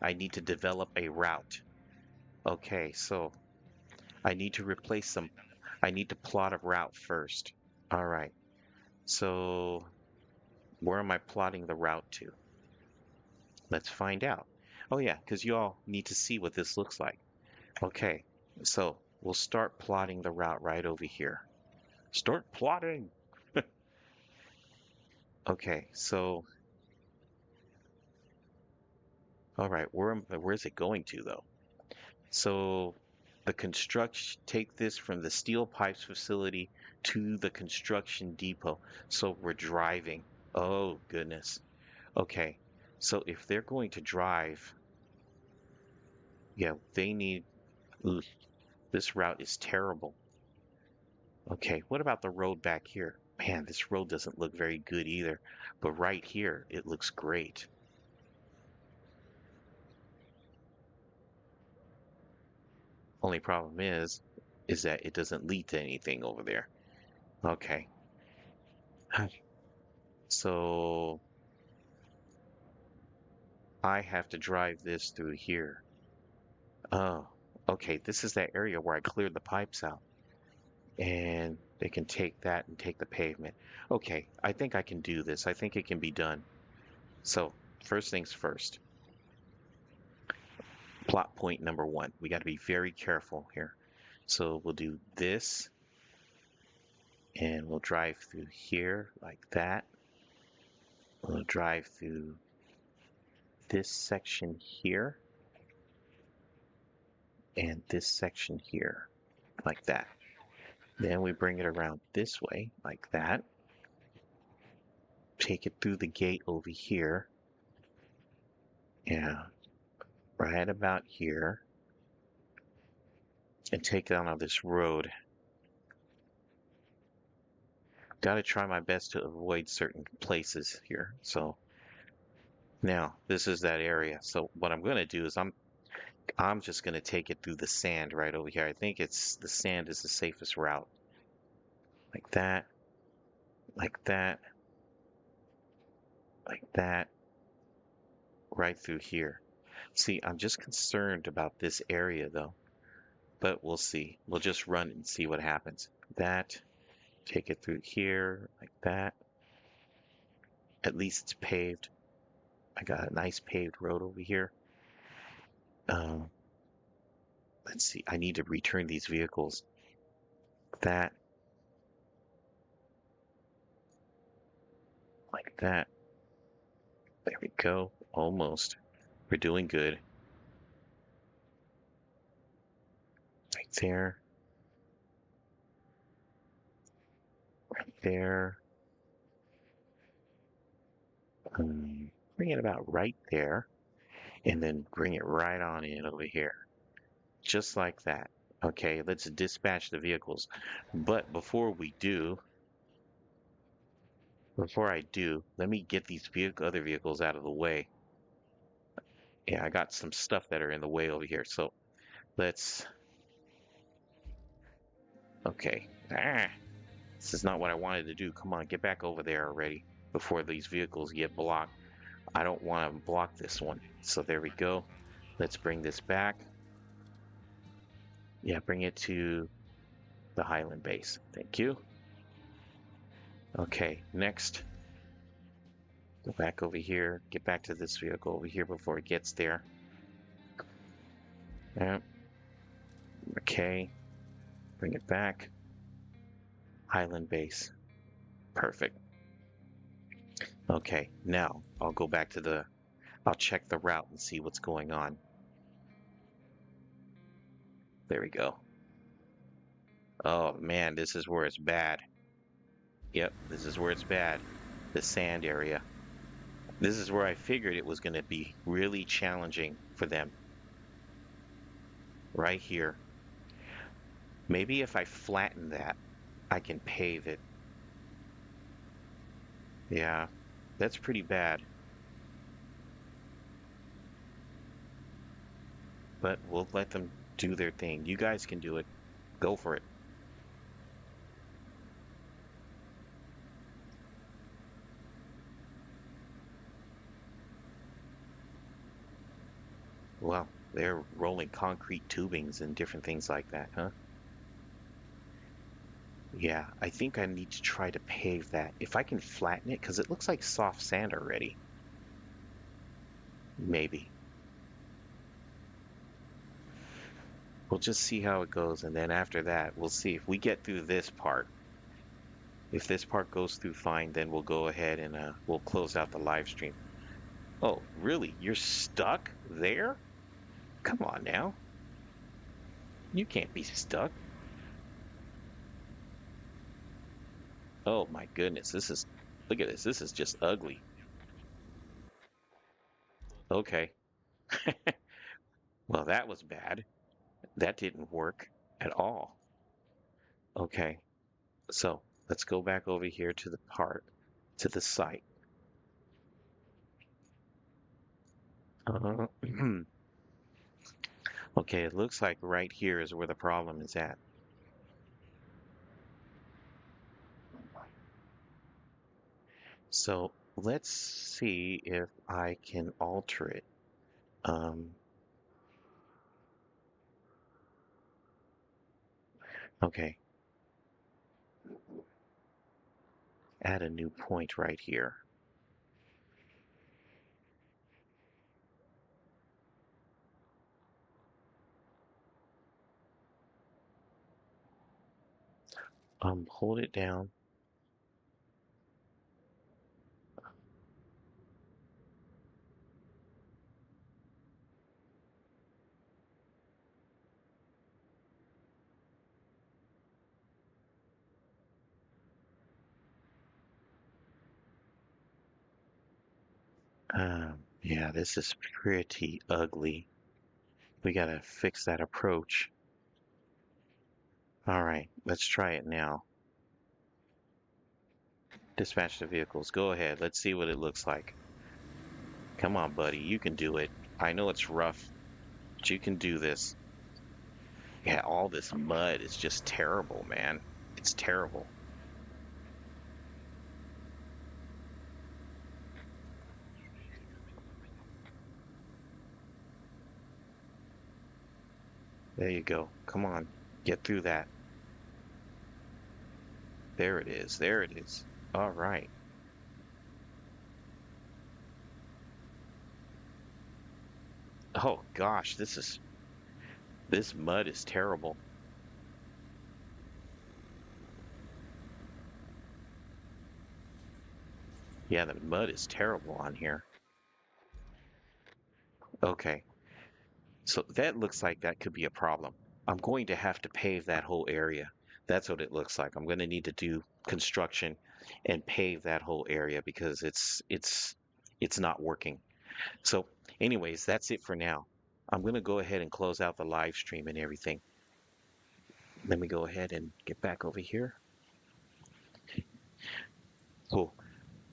I need to develop a route. Okay, so I need to replace some. I need to plot a route first. All right. So where am I plotting the route to? Let's find out. Oh yeah, because you all need to see what this looks like. Okay, so we'll start plotting the route right over here. Start plotting. Okay, so all right, where's it going to though? So the construction take this from the steel pipes facility to the construction depot. So we're driving. Oh goodness. Okay. So if they're going to drive, yeah, they need ugh, this route is terrible. Okay, what about the road back here? Man, this road doesn't look very good either. But right here, it looks great. Only problem is that it doesn't lead to anything over there. Okay. So I have to drive this through here. Oh, okay. This is that area where I cleared the pipes out. And they can take that and take the pavement. Okay, I think I can do this. I think it can be done. So, first things first. Plot point number one. We got to be very careful here. So we'll do this, and we'll drive through here like that. We'll drive through this section here, and this section here, like that. Then we bring it around this way, like that. Take it through the gate over here. Yeah, right about here. And take it on this road. Got to try my best to avoid certain places here. So now this is that area. So what I'm going to do is I'm just going to take it through the sand right over here. I think it's the sand is the safest route. Like that, like that, like that, right through here. See, I'm just concerned about this area though, but we'll see. We'll just run and see what happens. That, take it through here, like that. At least it's paved. I got a nice paved road over here. Um, let's see. I need to return these vehicles. That, like that. There we go. Almost. We're doing good. Right there. Right there. Bring it about right there. And then bring it right on in over here. Just like that. Okay, let's dispatch the vehicles. But before I do, let me get these other vehicles out of the way. Yeah, I got some stuff that are in the way over here. So let's, okay. This is not what I wanted to do. Come on, get back over there already before these vehicles get blocked. I don't want to block this one. So there we go. Let's bring this back. Yeah, bring it to the Highland base. Thank you. Okay, next. Go back over here. Get back to this vehicle over here before it gets there. Yeah. Okay. Bring it back. Highland base. Perfect. Okay, now I'll go back to I'll check the route and see what's going on. There we go. Oh man, this is where it's bad. Yep, this is where it's bad. The sand area. This is where I figured it was going to be really challenging for them. Right here. Maybe if I flatten that, I can pave it. Yeah, that's pretty bad. But we'll let them do their thing. You guys can do it. Go for it. Well, they're rolling concrete tubings and different things like that, huh? Yeah, I think I need to try to pave that. If I can flatten it, because it looks like soft sand already. Maybe. We'll just see how it goes, and then after that, we'll see if we get through this part. If this part goes through fine, then we'll go ahead and we'll close out the live stream. Oh, really? You're stuck there? Come on now. You can't be stuck. Oh my goodness, this is, look at this. This is just ugly. Okay. Well, that was bad. That didn't work at all. Okay. So let's go back over here to the part, to the site. Uh, okay, it looks like right here is where the problem is at. So let's see if I can alter it. Um, okay, add a new point right here. Hold it down. Yeah, this is pretty ugly. We gotta fix that approach. All right, let's try it now. Dispatch the vehicles. Go ahead. Let's see what it looks like. Come on, buddy. You can do it. I know it's rough, but you can do this. Yeah, all this mud is just terrible, man. It's terrible. There you go. Come on. Get through that. There it is. There it is. All right. Oh gosh, this mud is terrible. Yeah, the mud is terrible on here. Okay. So that looks like that could be a problem. I'm going to have to pave that whole area. That's what it looks like. I'm going to need to do construction and pave that whole area because it's not working. So anyways, that's it for now. I'm going to go ahead and close out the live stream and everything. Let me go ahead and get back over here. Cool.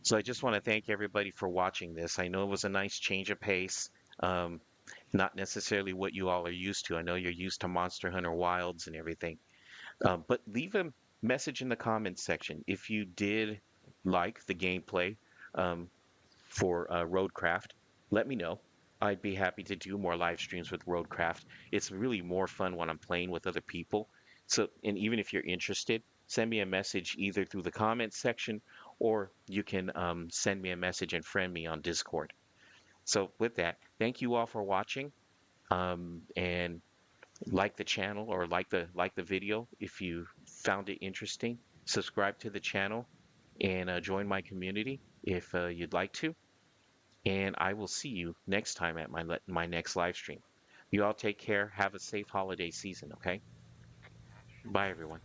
So I just want to thank everybody for watching this. I know it was a nice change of pace. Um, Not necessarily what you all are used to. I know you're used to Monster Hunter Wilds and everything. But leave a message in the comments section if you did like the gameplay um, for RoadCraft. Let me know. I'd be happy to do more live streams with RoadCraft. It's really more fun when I'm playing with other people. So, and even if you're interested, send me a message either through the comments section or you can send me a message and friend me on Discord. So, with that, thank you all for watching. And like the channel or like the video if you found it interesting. Subscribe to the channel and join my community if you'd like to. And I will see you next time at my next live stream. You all take care. Have a safe holiday season. Okay. Bye, everyone.